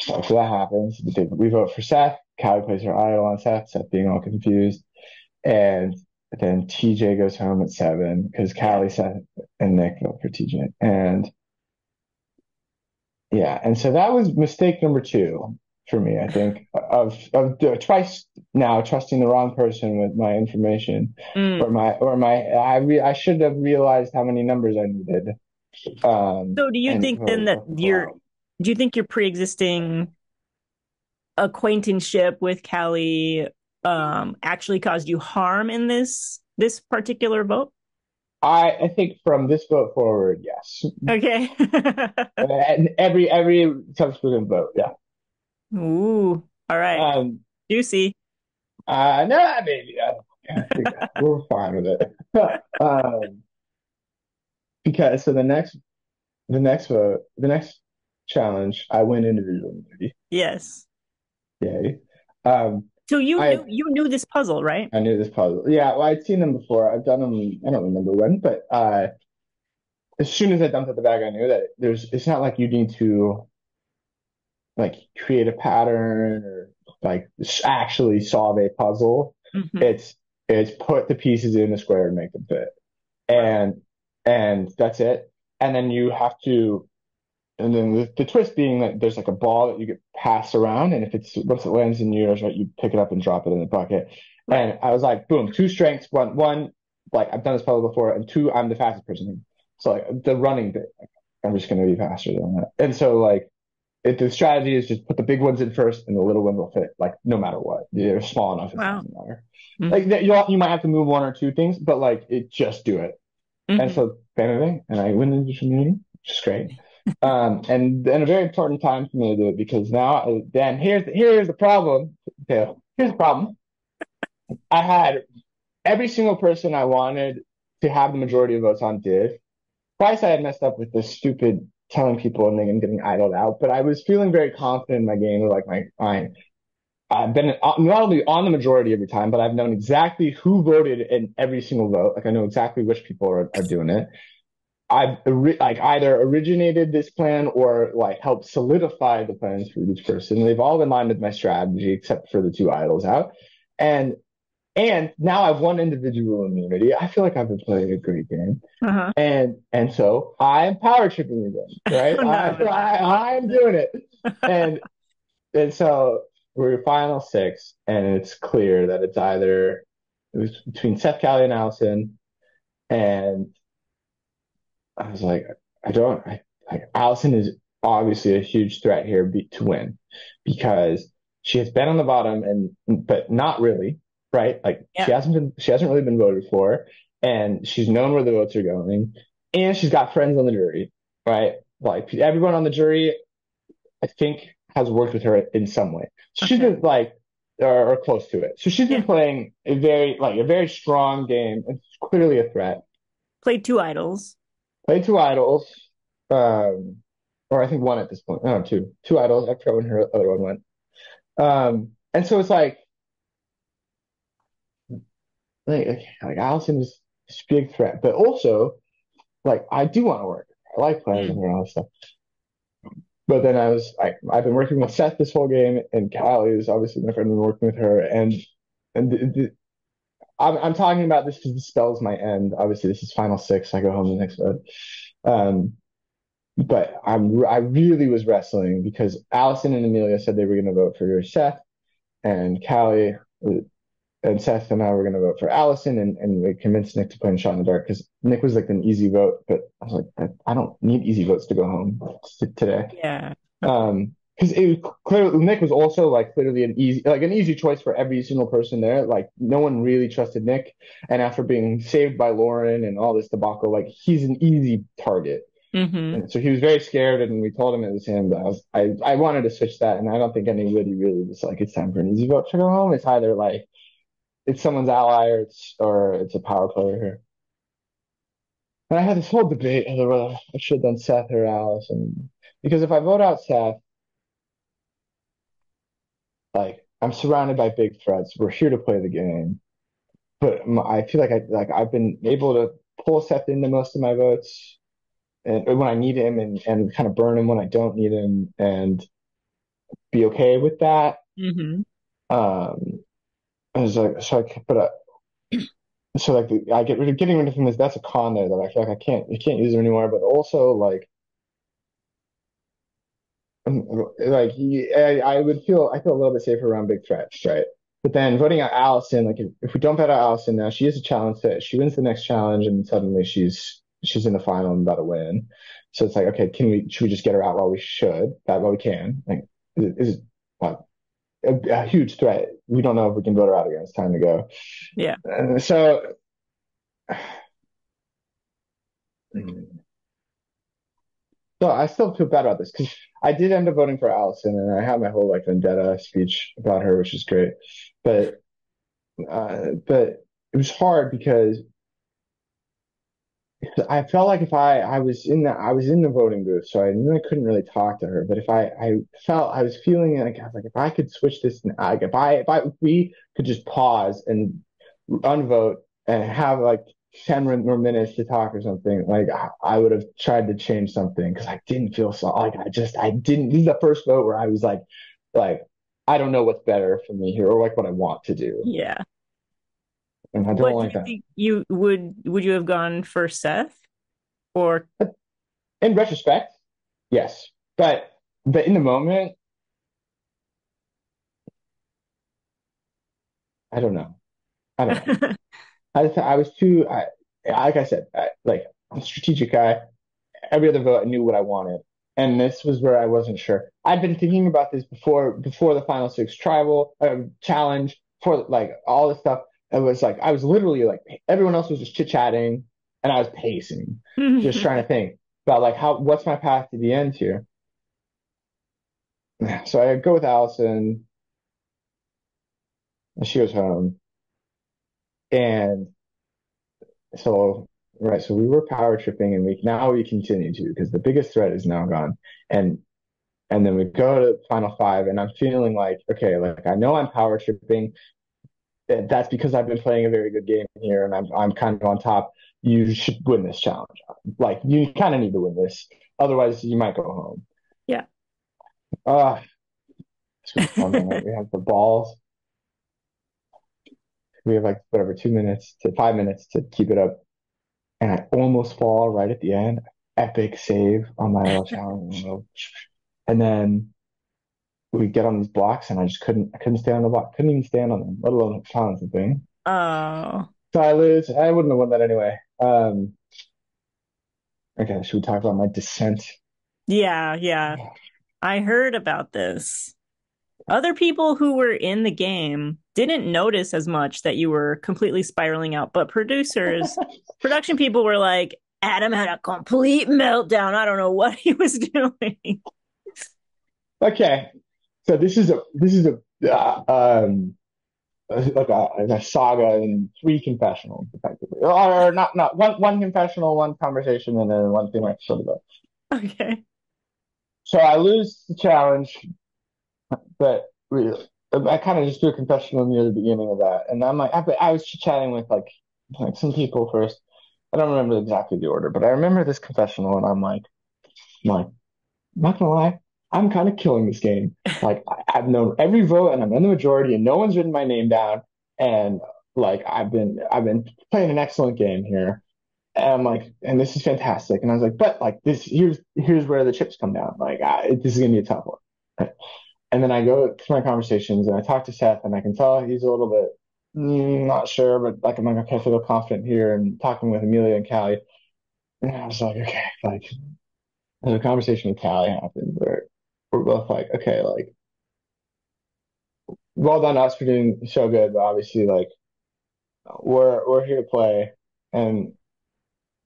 after that happens, we vote for Seth. Callie plays her idol on Seth. Seth being all confused. And then TJ goes home at 7 because Yeah. Callie said and Nick vote for TJ. And yeah, and so that was mistake number 2 for me, I think, of twice now trusting the wrong person with my information Mm. I should have realized how many numbers I needed. So do you And think then that do you think your pre-existing acquaintanceship with Callie actually caused you harm in this particular vote? I think from this vote forward, yes. Okay. And every subsequent vote, yeah. Ooh. All right. Um, Juicy. no, maybe I think we're fine with it. um, because so the next challenge, I win individual immunity. Yes. Yay! Um, So I you knew this puzzle, right? I knew this puzzle. Yeah, well, I'd seen them before. I've done them. I don't remember when, but as soon as I dumped out the bag, I knew that it's not like you need to like create a pattern or like actually solve a puzzle. Hmm. It's put the pieces in a square and make them fit. Right. And that's it. And then you have to, and then the twist being that there's like a ball that you get passed around, and if it's once it lands in yours, right, you pick it up and drop it in the bucket. Right. And I was like, boom, 2 strengths, one, like I've done this puzzle before, and 2, I'm the fastest person. So like the running bit, like, I'm just gonna be faster than that. And so like the strategy is just put the big ones in first, and the little ones will fit, like no matter what. They're small enough; it Wow. doesn't matter. Hmm. Like you might have to move 1 or 2 things, but like just do it. And Hmm. so bam, bam, bam, and I went into the meeting, which is great. And then a very important time for me to do it because now, then here's the problem. Taylor. Here's the problem. I had every single person I wanted to have the majority of votes on did. Twice I had messed up with this stupid telling people and then getting idled out, but I was feeling very confident in my game. Like I've been not only on the majority every time, but I've known exactly who voted in every single vote. Like I know exactly which people are doing it. Like either originated this plan or like helped solidify the plans for each person. They've all in line with my strategy except for the 2 idols out. And and now I've won individual immunity. I feel like I've been playing a great game. Uh-huh. And so I'm power tripping again, right? Oh, no, no, no. I'm doing it. And and so we're final 6, and it's clear that it was between Seth, Callie, and Allison. And I was like, Allison is obviously a huge threat here to win because she has been on the bottom but not really, right? Like Yeah. she hasn't really been voted for, and she's known where the votes are going, and she's got friends on the jury, right? Like everyone on the jury, I think has worked with her in some way. She's Okay. been like or close to it. So she's Yeah. been playing a very strong game. It's clearly a threat. Played two idols. Played two idols, um, or I think one at this point. No, two idols. I forgot when her other one went. And so it's like Allison is this big threat, but also like I do want to work. I like playing with Mm. her and all this stuff. But then I've been working with Seth this whole game, and Callie is obviously my friend. Been working with her, and I'm talking about this because the spells might end. Obviously, this is final six. I go home the next vote. Um, but I really was wrestling because Allison and Amelia said they were going to vote for Seth, and Callie and Seth and I were going to vote for Allison, and we convinced Nick to play in Shot in the Dark because Nick was like an easy vote, but I was like, I don't need easy votes to go home today. Yeah. Because it was clearly Nick was also like clearly an easy choice for every single person there. Like no one really trusted Nick, and after being saved by Lauren and all this debacle, like he's an easy target. Mm-hmm. And so he was very scared, and we told him it was him. But I wanted to switch that, and I don't think anybody really was like it's time for an easy vote to go home. It's either like it's someone's ally or it's a power player here. And I had this whole debate whether I should have done Seth or Alice, and because if I vote out Seth, like I'm surrounded by big threats. We're here to play the game, but I feel like I've been able to pull Seth into most of my votes, and when I need him, and kind of burn him when I don't need him, and be okay with that. Mm-hmm. Um, I was like, so like I getting rid of him is that's a con there that I feel like you can't use him anymore. But also like I feel a little bit safer around big threats, right? But then voting out Allison, like if we don't vote out Allison now, she is a challenge that she wins the next challenge, and suddenly she's in the final and about to win. So it's like, okay, should we just get her out while we can? Like, is a huge threat. We don't know if we can vote her out again. It's time to go. Yeah. And so, so I still feel bad about this because I did end up voting for Allison, and I had my whole like vendetta speech about her, which is great. But but it was hard because I felt like if I was in the voting booth, so I knew I couldn't really talk to her. But if I was feeling like I was like if I could switch this, like if we could just pause and unvote and have like 10 more minutes to talk or something, like I would have tried to change something because I didn't feel so like I didn't. This is the first vote where I was like I don't know what's better for me here or like what I want to do, Yeah. and I don't What do like you that. think would you have gone for Seth or But in retrospect, yes, but in the moment, I don't know. I don't know. I was too, like I said, like I'm a strategic guy. Every other vote, I knew what I wanted, and this was where I wasn't sure. I'd been thinking about this before the final six tribal challenge, for like all this stuff. It was like I was literally like everyone else was just chit chatting, and I was pacing, just trying to think about like what's my path to the end here. So I go with Allison, and she goes home, and so right, so we were power tripping, and we continue to because the biggest threat is now gone, and and then we go to final five, and I'm feeling like okay, like I know I'm power tripping. That's because I've been playing a very good game here, and I'm kind of on top. You should win this challenge. Like you kind of need to win this, otherwise you might go home. yeah. Ah, this was fun. Right? We have the balls. We have like whatever 2 minutes to 5 minutes to keep it up, and I almost fall right at the end. Epic save on my little challenge, and then we get on these blocks, and I couldn't stand on the block, couldn't even stand on them, let alone challenge the thing. Oh. So I lose. I wouldn't have won that anyway. Okay, should we talk about my descent? Yeah, yeah. I heard about this. Other people who were in the game didn't notice as much that you were completely spiraling out, but production people were like, Adam had a complete meltdown. I don't know what he was doing. Okay, so this is a saga in three confessionals, effectively, or not one confessional, one conversation, and then one thing like sort of. Okay. So I lose the challenge, but I kind of just do a confessional near the beginning of that, and I'm like, I was chatting with like some people first. I don't remember exactly the order, but I remember this confessional, and I'm like, I'm not gonna lie, I'm kind of killing this game. Like I've known every vote, and I'm in the majority, and no one's written my name down, and like I've been playing an excellent game here. And I'm like, and this is fantastic. And I was like, but like this, here's where the chips come down. Like, this is gonna be a tough one. Right? And then I go to my conversations and I talk to Seth, and I can tell he's a little bit not sure, but like I'm like, okay, I feel confident here. And talking with Amelia and Callie, and I was like, okay, like, and the conversation with Callie happened where we're both like, okay, like, well done us for doing so good, but obviously, like, we're here to play. And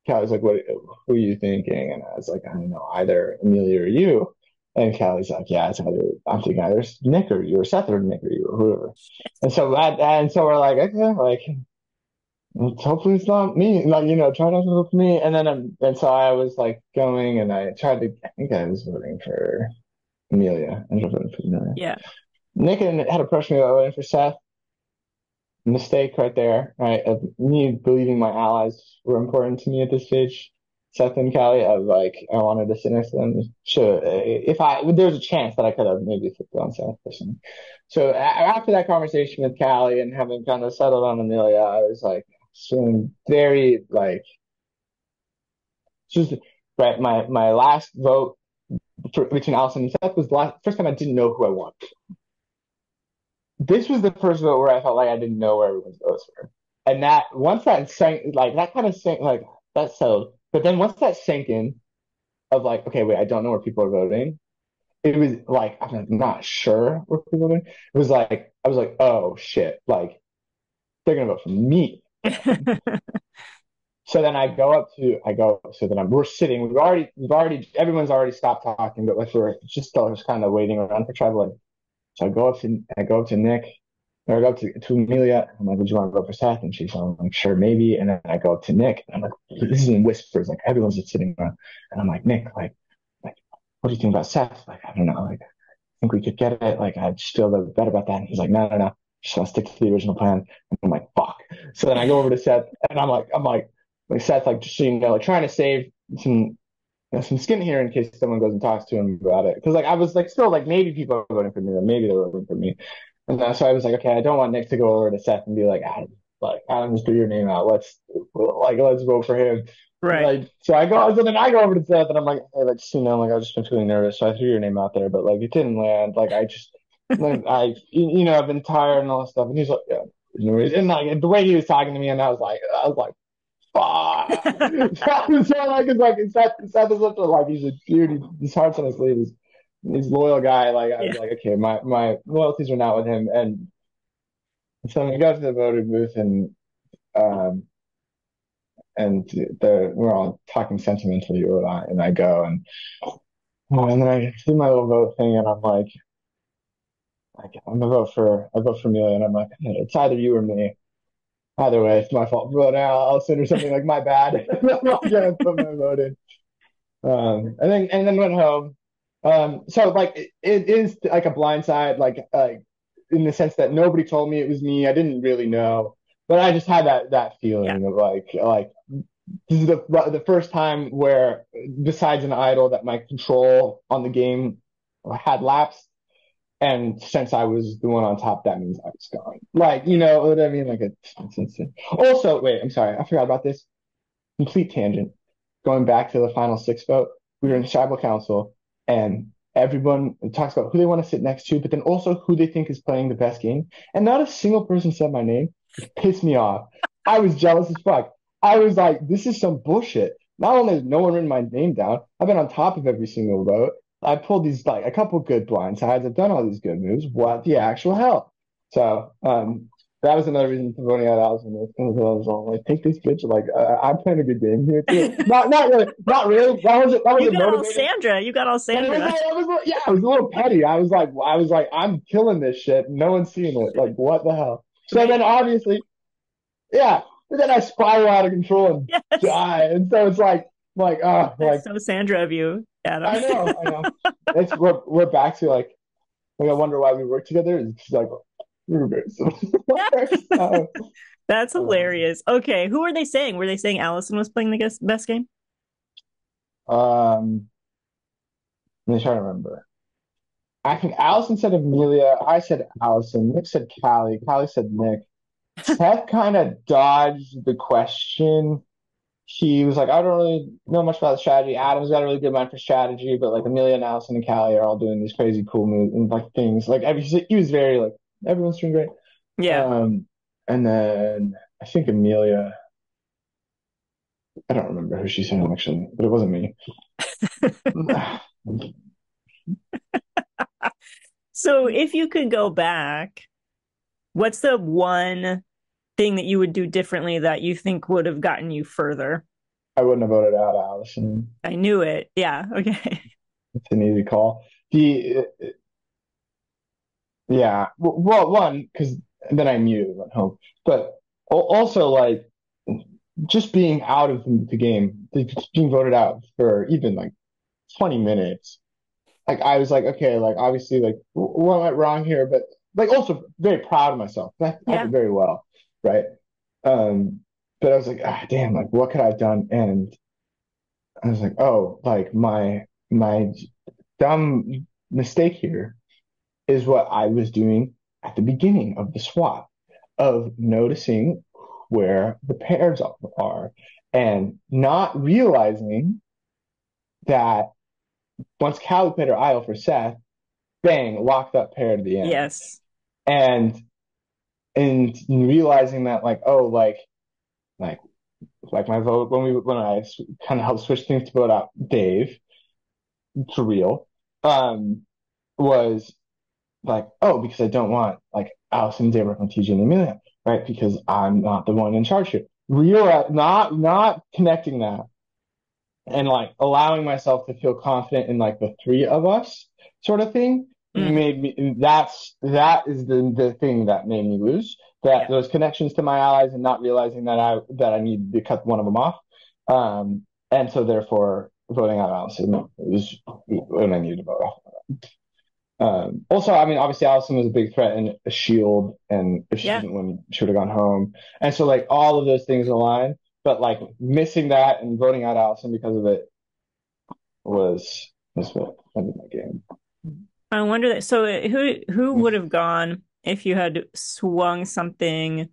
Callie's like, what, who are you thinking? And I was like, I don't know, either Amelia or you. And Callie's like, yeah, it's either, I'm thinking either Nick or you, or Seth or Nick or you, or whoever. And so we're like, okay, like, hopefully it's not me. Like, try not to vote for me. And so I was like going and I tried to, I think I was voting for Amelia. I ended up voting for Amelia. Yeah. Nick had approached me about voting for Seth. Mistake right there, right? Of me believing my allies were important to me at this stage. Seth and Callie, I was like, I wanted to sit next to them. Sure, if there's a chance that I could have maybe flipped on Seth or something. So after that conversation with Callie and having kind of settled on Amelia, I was like, feeling very like, just right. My last vote between Allison and Seth was the first time I didn't know who I wanted. This was the first vote where I felt like I didn't know where everyone's votes were. And that once that sank, like that kind of sank, like that settled. But then once that sank in, of like, okay, wait, I don't know where people are voting. It was like I'm not sure where people are voting. It was like I was like, oh shit, like they're gonna vote for me. So then so then we're sitting. Everyone's already stopped talking, but like we're just still just kind of waiting around for Trevor. So I go up to Nick, or I go up to Amelia. I'm like, would you want to go for Seth? And she's like, sure, maybe. And then I go up to Nick. And I'm like, this is in whispers. Like everyone's just sitting around. And I'm like, Nick, like, what do you think about Seth? Like, I don't know. Like, I think we could get it. Like, I just feel better about that. And he's like, no, no, no. Just want to stick to the original plan. And I'm like, fuck. So then I go over to Seth, and like Seth, like just so you know, like trying to save some some skin here in case someone goes and talks to him about it. Because like I was like still like maybe people are voting for me or maybe they're voting for me. And so I was like, okay, I don't want Nick to go over to Seth and be like, Adam, just threw your name out. Let's vote for him. Right. Like so then I go over to Seth and I'm like, hey, like like I was just been feeling nervous, so I threw your name out there, but like it didn't land. Like I just like I've been tired and all that stuff. And he's like, yeah. And like the way he was talking to me, and I was like, fuck. So like Seth is such a, like he's a dude. His heart's on his sleeve. He's a loyal guy. Like I was Yeah. like, okay, my loyalties are not with him. And so we got to the voting booth um we're all talking sentimentally, and I go and then I do my little vote thing, and I'm like, I vote for Amelia, and I'm like, hey, it's either you or me. Either way, it's my fault. But now I'll send her something like my bad. I'm not gonna put my vote in. And then went home. So like it is like a blind side, like in the sense that nobody told me it was me. I didn't really know, but I just had that Yeah. feeling of like this is the first time where besides an idol that my control on the game had lapsed. And since I was the one on top, that means I was gone. Like, you know what I mean? Like it's instant. Also, wait, I'm sorry, I forgot about this. Complete tangent. Going back to the final six vote, we were in tribal council, and everyone talks about who they want to sit next to, but then also who they think is playing the best game. And not a single person said my name, which pissed me off. I was jealous as fuck. I was like, this is some bullshit. Not only has no one written my name down, I've been on top of every single vote. I pulled these a couple good blind sides. I've done all these good moves. What the actual hell? So that was another reason for voting out Allison. I was all like, take this bitch. Like, I'm playing a good game here too. Not really, not really. That You wasn't got all motivating. Sandra. You got all But Sandra. yeah, it was a little petty. I was like, I'm killing this shit. No one's seeing it. Like, what the hell? So Right? then obviously, yeah. But then I spiral out of control and Yes. die. And so it's That's like so Sandra of you, Adam. I know. We're back to like I wonder why we work together. It's like we were very similar. So, That's um, hilarious. Okay, who were they saying? Were they saying Allison was playing the best game? um, let me try to remember. I think Allison said Amelia. I said Allison. Nick said Callie. Callie said Nick. Seth kind of dodged the question. He was like, I don't really know much about strategy. Adam's got a really good mind for strategy, but like Amelia and Allison and Callie are all doing these crazy cool moves and like things. He was very like everyone's doing great. Yeah. Um, and then I think Amelia. I don't remember who she said actually, but it wasn't me. So if you could go back, what's the one thing that you would do differently that you think would have gotten you further? I wouldn't have voted out Allison. I knew it. Yeah. Okay. It's an easy call. The Yeah, well, one because then I immediately went home, but also like just being out of the game, just being voted out for even like 20 minutes. Like I was like, okay, like obviously, like what went wrong here, but like also very proud of myself. I Yeah. did very well, right? Um, but I was like, ah, damn, like what could I have done? And I was like, oh, like my dumb mistake here is what I was doing at the beginning of the swap of noticing where the pairs are and not realizing that once Callie played her IO for Seth, bang, locked up pair to the end. Yes. And realizing that like like my vote when I kind of helped switch things to vote out Dave for real um was like, oh, because I don't want like Allison, Deborah from TJ and Amelia, right? Because I'm not the one in charge here. Real, not connecting that and like allowing myself to feel confident in like the three of us sort of thing Hmm. made me. That is the thing that made me lose. That Yeah. those connections to my allies and not realizing that I needed to cut one of them off. And so therefore voting out Allison was when I needed to vote off. Also, I mean, obviously, Allison was a big threat and a shield, and if she Yeah. didn't win, she would have gone home. And so, like, all of those things align, but like missing that and voting out Allison because of it was what ended my game. I wonder that. So who would have gone if you had swung something?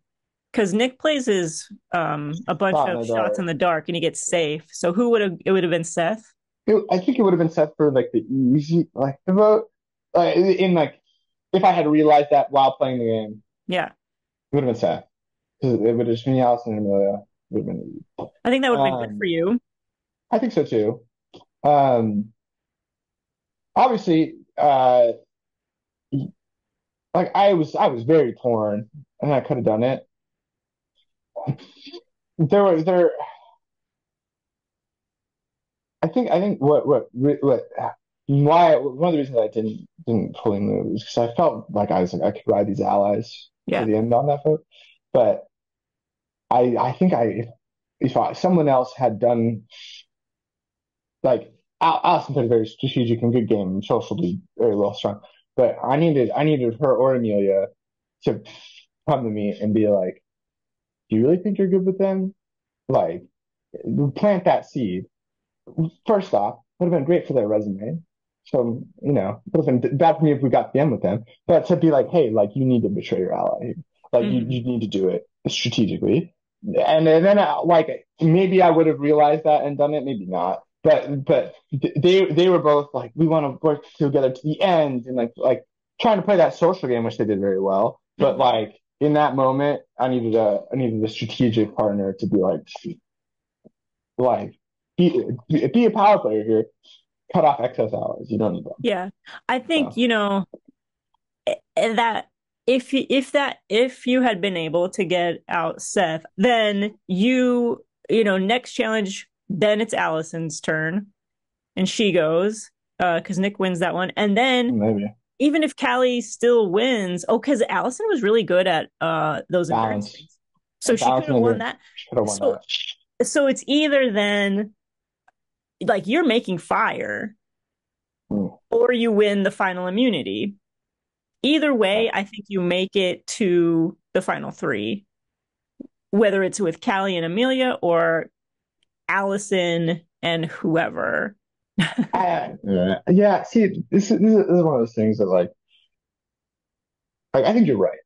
Because Nick plays his a bunch Shot in of the shots dark. in the dark and he gets safe. So who would have it would have been Seth? I think it would have been set for like the easy, like the vote. In like, if I had realized that while playing the game, Yeah. it would have been set. 'Cause it would have just been Allison and Amelia. It would have been easy. I think that would have been good for Um, you. I think so too. Obviously, like I was very torn, and I could have done it. There. I think what why one of the reasons I didn't fully move is because I felt like I was like I could ride these allies to Yeah. the end on that vote, but I think if someone else had done like Allison played a very strategic and good game and socially very well strong, but I needed her or Amelia to come to me and be like, do you really think you're good with them? Like, plant that seed. First off, would have been great for their resume. So, would have been bad for me if we got the end with them. But to be like, hey, like, you need to betray your ally here. Like, Hmm. you need to do it strategically. And then, like, maybe I would have realized that and done it, maybe not. But they were both like, we want to work together to the end and like trying to play that social game, which they did very well. But Hmm. like in that moment, I needed a strategic partner to be like be a power player here. Cut off excess hours. You don't need them. Yeah. I think, So that if you had been able to get out Seth, then next challenge, then it's Allison's turn and she goes because Nick wins that one, and then Maybe even if Callie still wins, because Allison was really good at those endurance balance, things, so she could balance have and won endurance. that. Should have won So that. so it's either then like you're making fire Mm. or you win the final immunity. Either Yeah. way, I think you make it to the final three, whether it's with Callie and Amelia or Allison and whoever. Yeah. See, this is one of those things that like I think you're right.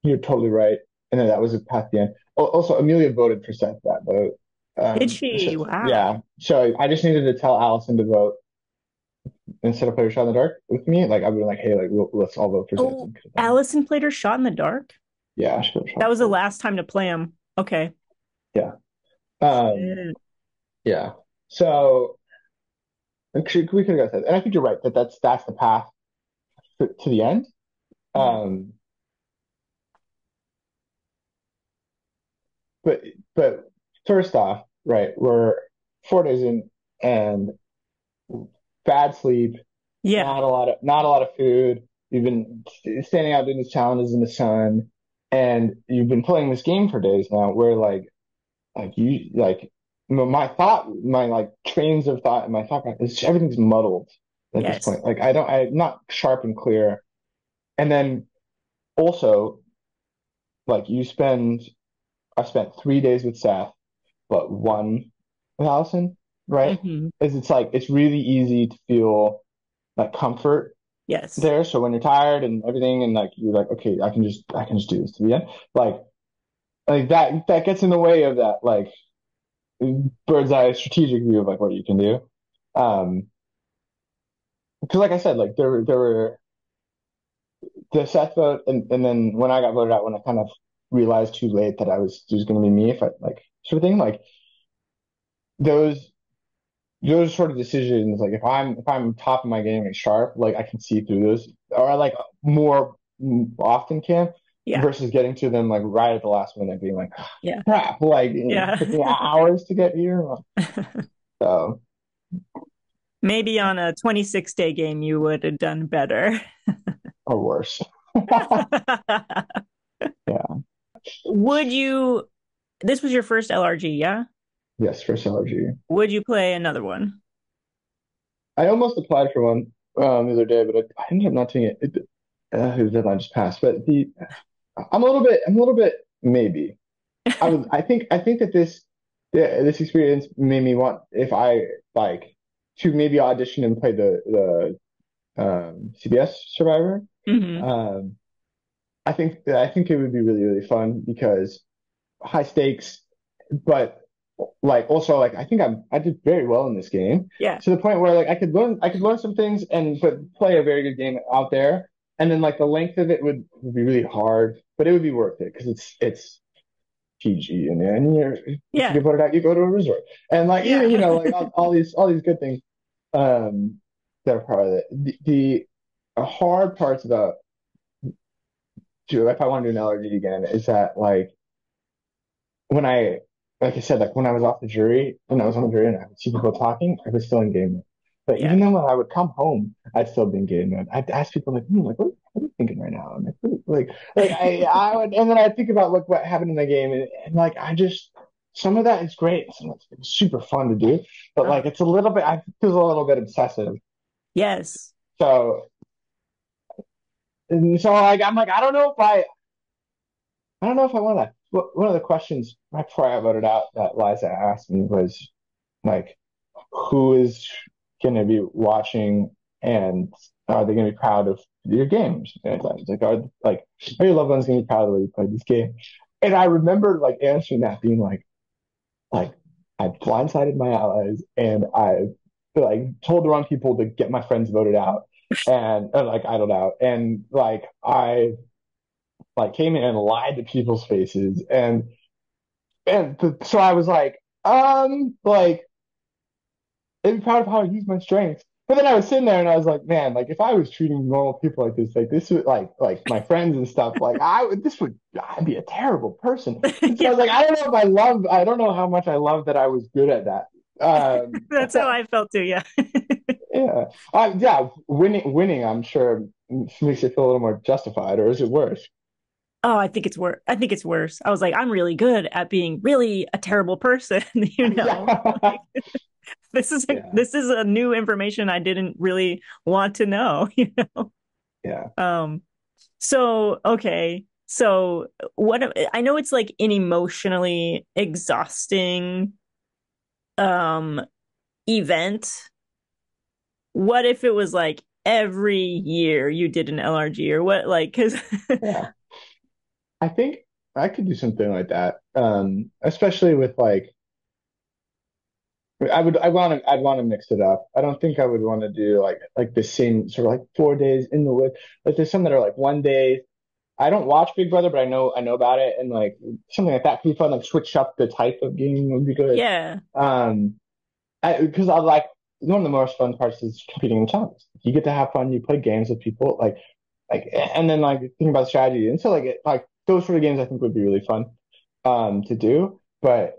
You're totally right. And then that was a path at the end. Also, Amelia voted for Seth that vote. Did she? Wow. Yeah. So I just needed to tell Allison to vote instead of play a shot in the dark with me. Like I would be like, hey, like let's all vote for Seth. Oh, Allison played her shot in the dark. Yeah, I should have That shot. was the last time to play him. Okay. Yeah. Um. Shit. Yeah. So actually, we could have got that, and I think you're right that that's the path to the end. Mhm. Um. But but first off, right, we're 4 days in and bad sleep, Yeah. not a lot of food. You've been standing out doing these challenges in the sun, and you've been playing this game for days now. Where my like trains of thought and my thought is everything's muddled at this Yes. point. Like I'm not sharp and clear. And then also like I spent 3 days with Seth, but one with Allison, right? Hmm. Is it's like it's really easy to feel like comfort Yes. there. So when you're tired and everything, and like you're like, okay, I can just do this to the end. Like that gets in the way of that like bird's eye strategic view of like what you can do. Um, because like I said, like there were the Seth vote, and then when I got voted out, when I kind of realized too late that I was just going to be me if I like sort of thing, like those those sort of decisions, like if I'm top of my game and sharp, like I can see through those, or I like more often can, Yeah. versus getting to them like right at the last minute, being like, Yeah. crap, like it Yeah. took me hours to get here. So Maybe on a 26-day game, you would have done better. or worse. Yeah. Would you, this was your first LRG, yeah? Yes, for allergy. Would you play another one? I almost applied for one the other day, but I ended up not doing it. The deadline just passed. But the I'm a little bit maybe. I think that this experience made me want if I like to maybe audition and play the CBS Survivor. Hmm. Um, I think it would be really really fun because high stakes, but like also like I did very well in this game Yeah. to the point where like I could learn some things and but play a very good game out there, and then like the length of it would be really hard, but it would be worth it because it's PG, and then if you Yeah. get voted out, you go to a resort, and like you know like Yeah. all these good things um that are part of it. The hard parts about if I want to do an LRG again is that like when like I said, like when I was off the jury, when I was on the jury and I would see people talking, I was still in game mode. But Yeah. even then, when I would come home, I'd still be in game mode. I'd ask people like, like what are you thinking right now? I'm like I would, and then I'd think about like what happened in the game, and like I just some of that is great, some of it's super fun to do, but Uh, like it's a little bit, I feel a little bit obsessive. yes. So and so like I'm like I don't know if I want that. One of the questions right before I voted out that Liza asked me was like, who is going to be watching and are they going to be proud of your games? And I was are your loved ones going to be proud of the way you played this game? And I remember like answering that being like I blindsided my allies and I like told the wrong people to get my friends voted out and like idled out and like I like came in and lied to people's faces so I was like, like I'm proud of how I use my strengths. but then I was sitting there and I was like, man, like if I was treating normal people like this would like my friends and stuff, like I'd be a terrible person. And so I Yeah, was like, I don't know how much I love that I was good at that. Um, that's how I felt too. Yeah. yeah, winning, I'm sure makes it feel a little more justified, or is it worse? Oh, I think it's worse. I think it's worse. I was like, I'm really good at being really a terrible person, Yeah, Like this is yeah, this is a new information I didn't really want to know. yeah, Um, so okay. So what I know it's like an emotionally exhausting um event. What if it was like every year you did an LRG or what like cuz yeah. I think I could do something like that. Especially with like I'd want to mix it up. I don't think I would want to do like the same sort of like 4 days in the woods. Like there's some that are like one day. I don't watch Big Brother, but I know about it, and like something like that could be fun. Like switch up the type of game would be good. yeah. Um, because I like one of the most fun parts is competing in challenges. You get to have fun. You play games with people, and then like thinking about strategy. And so like those sort of games I think would be really fun, to do. But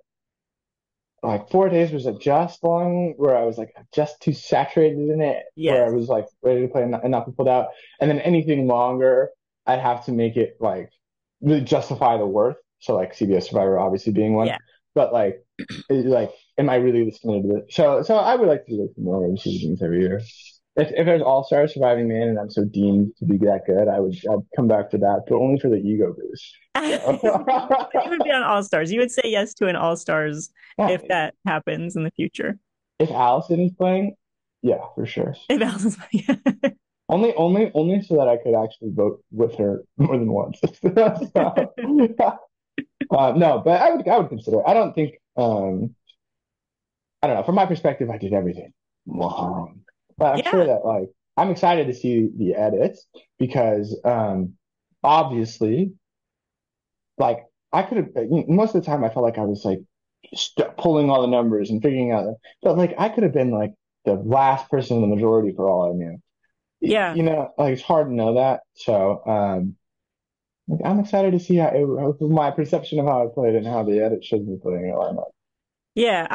like 4 days was like just long where I was like just too saturated in it, where I Yes. was like ready to play and not be pulled out. And then anything longer, I'd have to make it like really justify the worth. So like CBS Survivor obviously being one, Yeah. but like, am I really listening to it? So I would like to do like more seasons every year. If there's All Star Surviving Man and I'm so deemed to be that good, I'd come back to that, but only for the ego boost. So You would be on All Stars. You would say yes to an All Stars yeah, if that happens in the future. if Allison is playing, yeah, for sure. If Allison's Only so that I could actually vote with her more than once. So, no, but I would consider it. I don't think, I don't know. From my perspective, I did everything wrong, but I'm sure Yeah. that like I'm excited to see the edits because, obviously, like I could have most of the time I felt like I was like pulling all the numbers and figuring out, but like I could have been like the last person in the majority for all I knew. Yeah. Like it's hard to know that. So, like, I'm excited to see my perception of how I played and how the edit should be playing it line up. Yeah.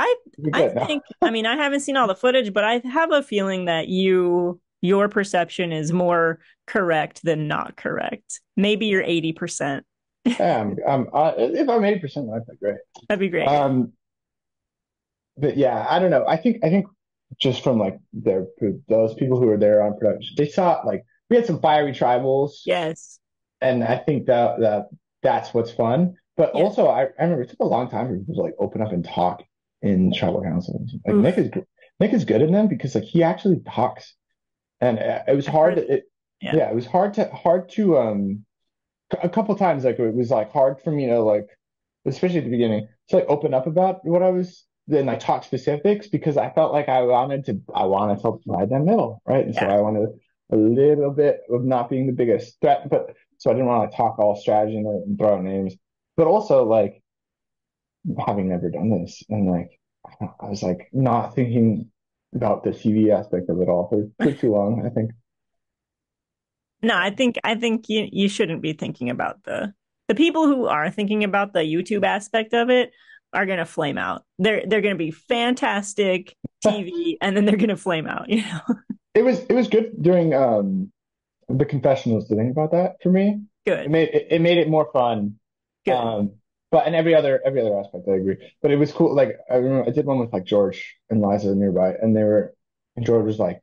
Be I good now. think I mean I haven't seen all the footage, but I have a feeling that your perception is more correct than not correct. Maybe you're 80%. Yeah, if I'm 80%, I'd be great. That'd be great. Um, but yeah, I don't know. I think just from like those people who were there on production, they saw like we had some fiery tribals, Yes. and I think that's what's fun. But Yeah. also, I remember it took a long time for people to like open up and talk in tribal councils. Like Oof. Nick is good in them because like he actually talks, and it was I've hard. heard that. Yeah. Yeah, it was hard to a couple times like it was like hard for me to like, especially at the beginning, to like open up about what I was then like talk specifics because I felt like I wanted to provide that middle, right? And so Yeah. I wanted a little bit of not being the biggest threat, but so I didn't want to talk all strategy and throw out names, but also like having never done this and like I was like not thinking about the TV aspect of it all for too long, I think. No, I think you shouldn't be thinking about the people who are thinking about the YouTube aspect of it are gonna flame out. They're gonna be fantastic TV and then they're gonna flame out. It was good during the confessionals to think about that for me. Good. It made it more fun. Good. But in every other aspect, I agree. But it was cool. Like I remember I did one with like George and Liza nearby, and and George was like,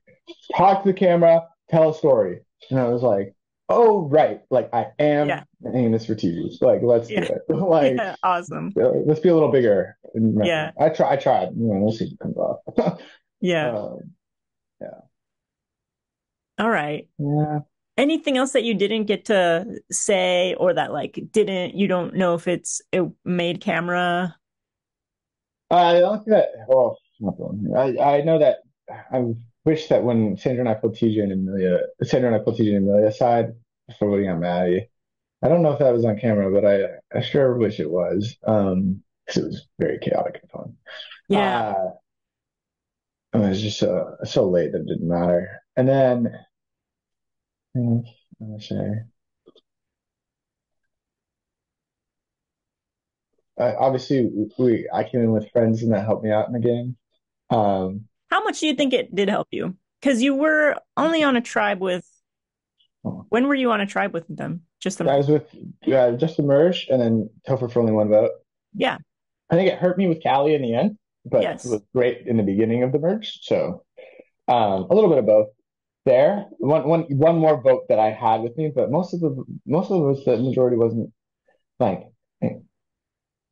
talk to the camera, tell a story. And I was like, oh right, like I Yeah. am aiming this for TV. Like let's do Yeah. it. Like Yeah. Awesome. let's be a little bigger. Yeah. I tried. We'll see if it comes off. Yeah. um, yeah, All right. yeah. Anything else that you didn't get to say or that like didn't you don't know if it made camera? The only thing that, well, not the only thing. I know that I wish that when Sandra and I pulled TJ and Amelia aside before voting on Maddie. I don't know if that was on camera, but I sure wish it was. 'Cause it was very chaotic and fun. Yeah. Uh, it was just so late that it didn't matter. And then, let me say, obviously, I came in with friends and that helped me out in the game. Um, How much do you think it did help you? Because you were only on a tribe with, when were you on a tribe with them? Just the I merge? was with just the merge and then Topher for only one vote. Yeah. I think it hurt me with Callie in the end, but it Yes. was great in the beginning of the merge. So a little bit of both there. One more vote that I had with me, but most of the votes, the majority wasn't like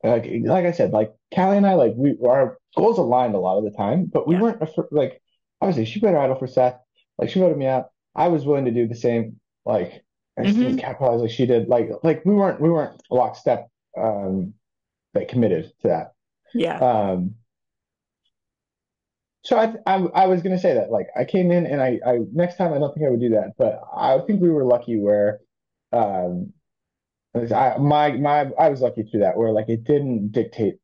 like I said, like Callie and I, like we our goals aligned a lot of the time, but we Yeah. weren't like obviously she put her idol for Seth, like she voted me out. I was willing to do the same, like I just didn't Hmm. capitalize like she did. Like we weren't lockstep like committed to that. Yeah. So I was gonna say that like I came in and I next time I don't think I would do that, but I think we were lucky where um I was lucky through that where like it didn't dictate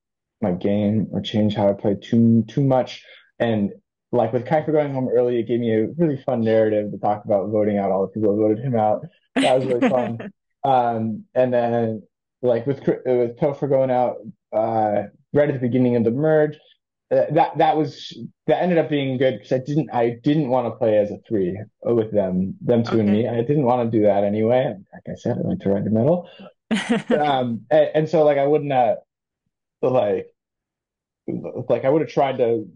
my game or change how I played too much. And like with Kiefer going home early, it gave me a really fun narrative to talk about voting out all the people who voted him out. That was really fun. And then like with Topher going out right at the beginning of the merge, that ended up being good because I didn't want to play as a three with them two and Okay. me. I didn't want to do that anyway. Like I said, I like to ride the middle. And so like I wouldn't like like I would have tried to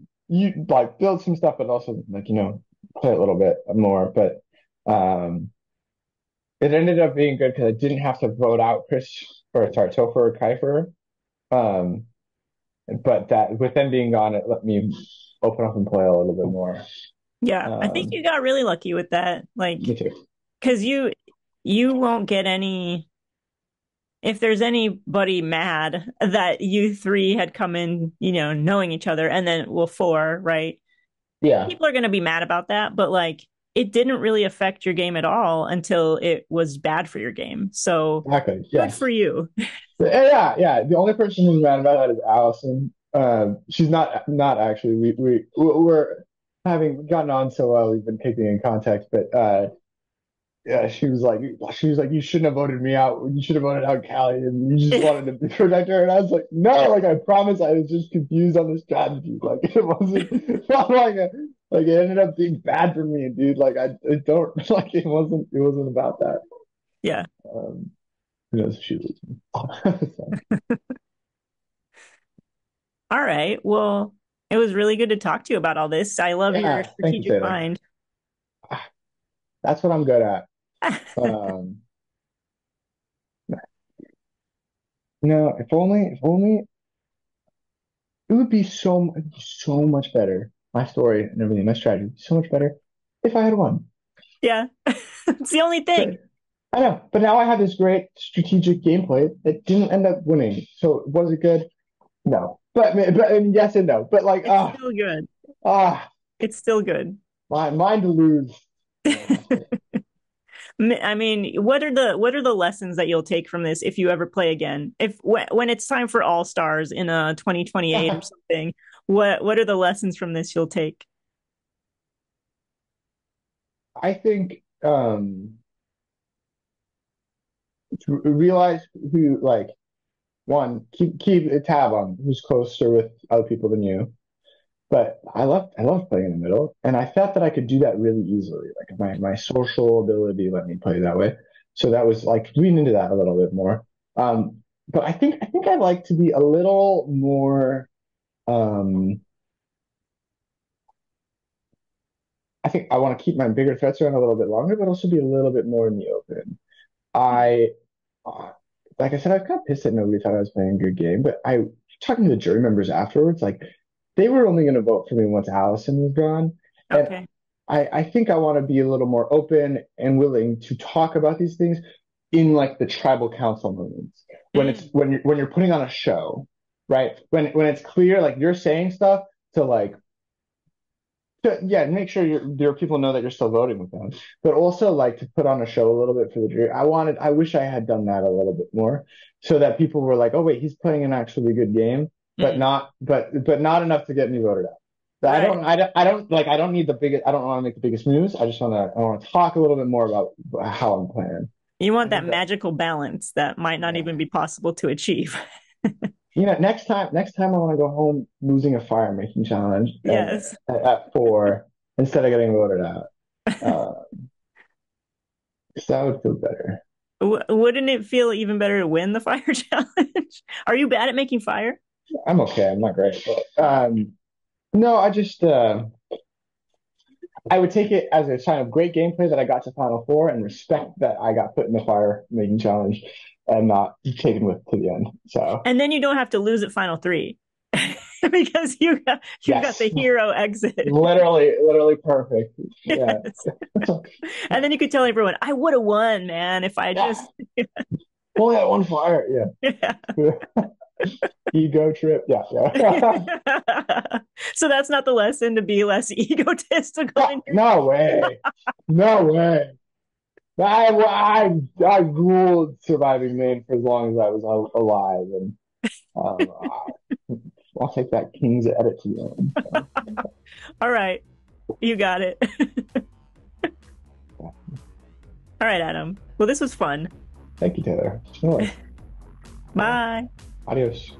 like build some stuff, but also like play a little bit more. But it ended up being good because I didn't have to vote out Chris or sorry Topher or Kiefer. Um, but that with them being gone, it let me open up and play a little bit more. Yeah. I think Um, you got really lucky with that. Like, me too. because you won't get any, if there's anybody mad that you three had come in, knowing each other, and then, well, four, right? Yeah, People are going to be mad about that, but like it didn't really affect your game at all until it was bad for your game. So exactly. good Yeah. for you. Yeah. The only person who's mad about that is Allison. She's not actually. We're having gotten on so well. We've been keeping in contact, but yeah, she was like, you shouldn't have voted me out. You should have voted out Callie, and you just wanted to protect her. And I was like, no, like I promise, I was just confused on the strategy. Like it wasn't not like it ended up being bad for me, dude. Like I don't like it wasn't about that. Yeah. Um, who knows if she was. So, All right. Well, it was really good to talk to you about all this. I love your yeah, thank you, strategic Taylor. mind. That's what I'm good at. Um, if only it would be so much better. My story and everything, my strategy would be so much better if I had won. Yeah. It's the only thing. But I know, but now I have this great strategic gameplay that didn't end up winning. So was it good? No. But and yes and no. But like It's still good. ah, It's still good. mine to lose. I mean, what are the lessons that you'll take from this if you ever play again? If when it's time for All Stars in 2028 or something, what are the lessons from this you'll take? I think to realize who like one keep a tab on who's closer with other people than you. But I love playing in the middle, and I thought that I could do that really easily. Like my social ability let me play that way, so that was like lean into that a little bit more. But I think I'd like to be a little more. Um, I think I want to keep my bigger threats around a little bit longer, but also be a little bit more in the open. I uh, like I said, I was kind of pissed that nobody thought I was playing a good game, but I talking to the jury members afterwards, like they were only going to vote for me once Allison was gone. And Okay. I think I want to be a little more open and willing to talk about these things in like the tribal council moments when it's Mm. when you're putting on a show, right? When it's clear like you're saying stuff to like yeah, make sure your people know that you're still voting with them, but also like to put on a show a little bit for the jury. I wish I had done that a little bit more, so that people were like, oh wait, he's playing an actually good game, but Mm. not enough to get me voted out. Right. I don't need the biggest, I don't want to make the biggest moves. I want to talk a little bit more about how I'm playing. You I want that think that, magical balance that might not yeah. even be possible to achieve. Next time I want to go home losing a fire making challenge Yes. at 4 instead of getting voted out. Uh, so that would feel better. Wouldn't it feel even better to win the fire challenge? Are you bad at making fire? I'm okay. I'm not great, but no, I would take it as a sign of great gameplay that I got to Final Four and respect that I got put in the fire making challenge and not taken with to the end. So And then you don't have to lose at final three because you got yes, the hero exit. literally perfect. Yeah. Yes. And then you could tell everyone, I would have won, man, if I Yeah. just Only had one fire. yeah. Yeah. Ego trip. Yeah. Yeah. So that's not the lesson to be less egotistical No, in your no way. No way. I ruled surviving Maine for as long as I was alive, and um, I'll take that King's edit to the end. So, All right. You got it. yeah. All right, Adam. Well, this was fun. Thank you, Taylor. Sure. Bye. Adios.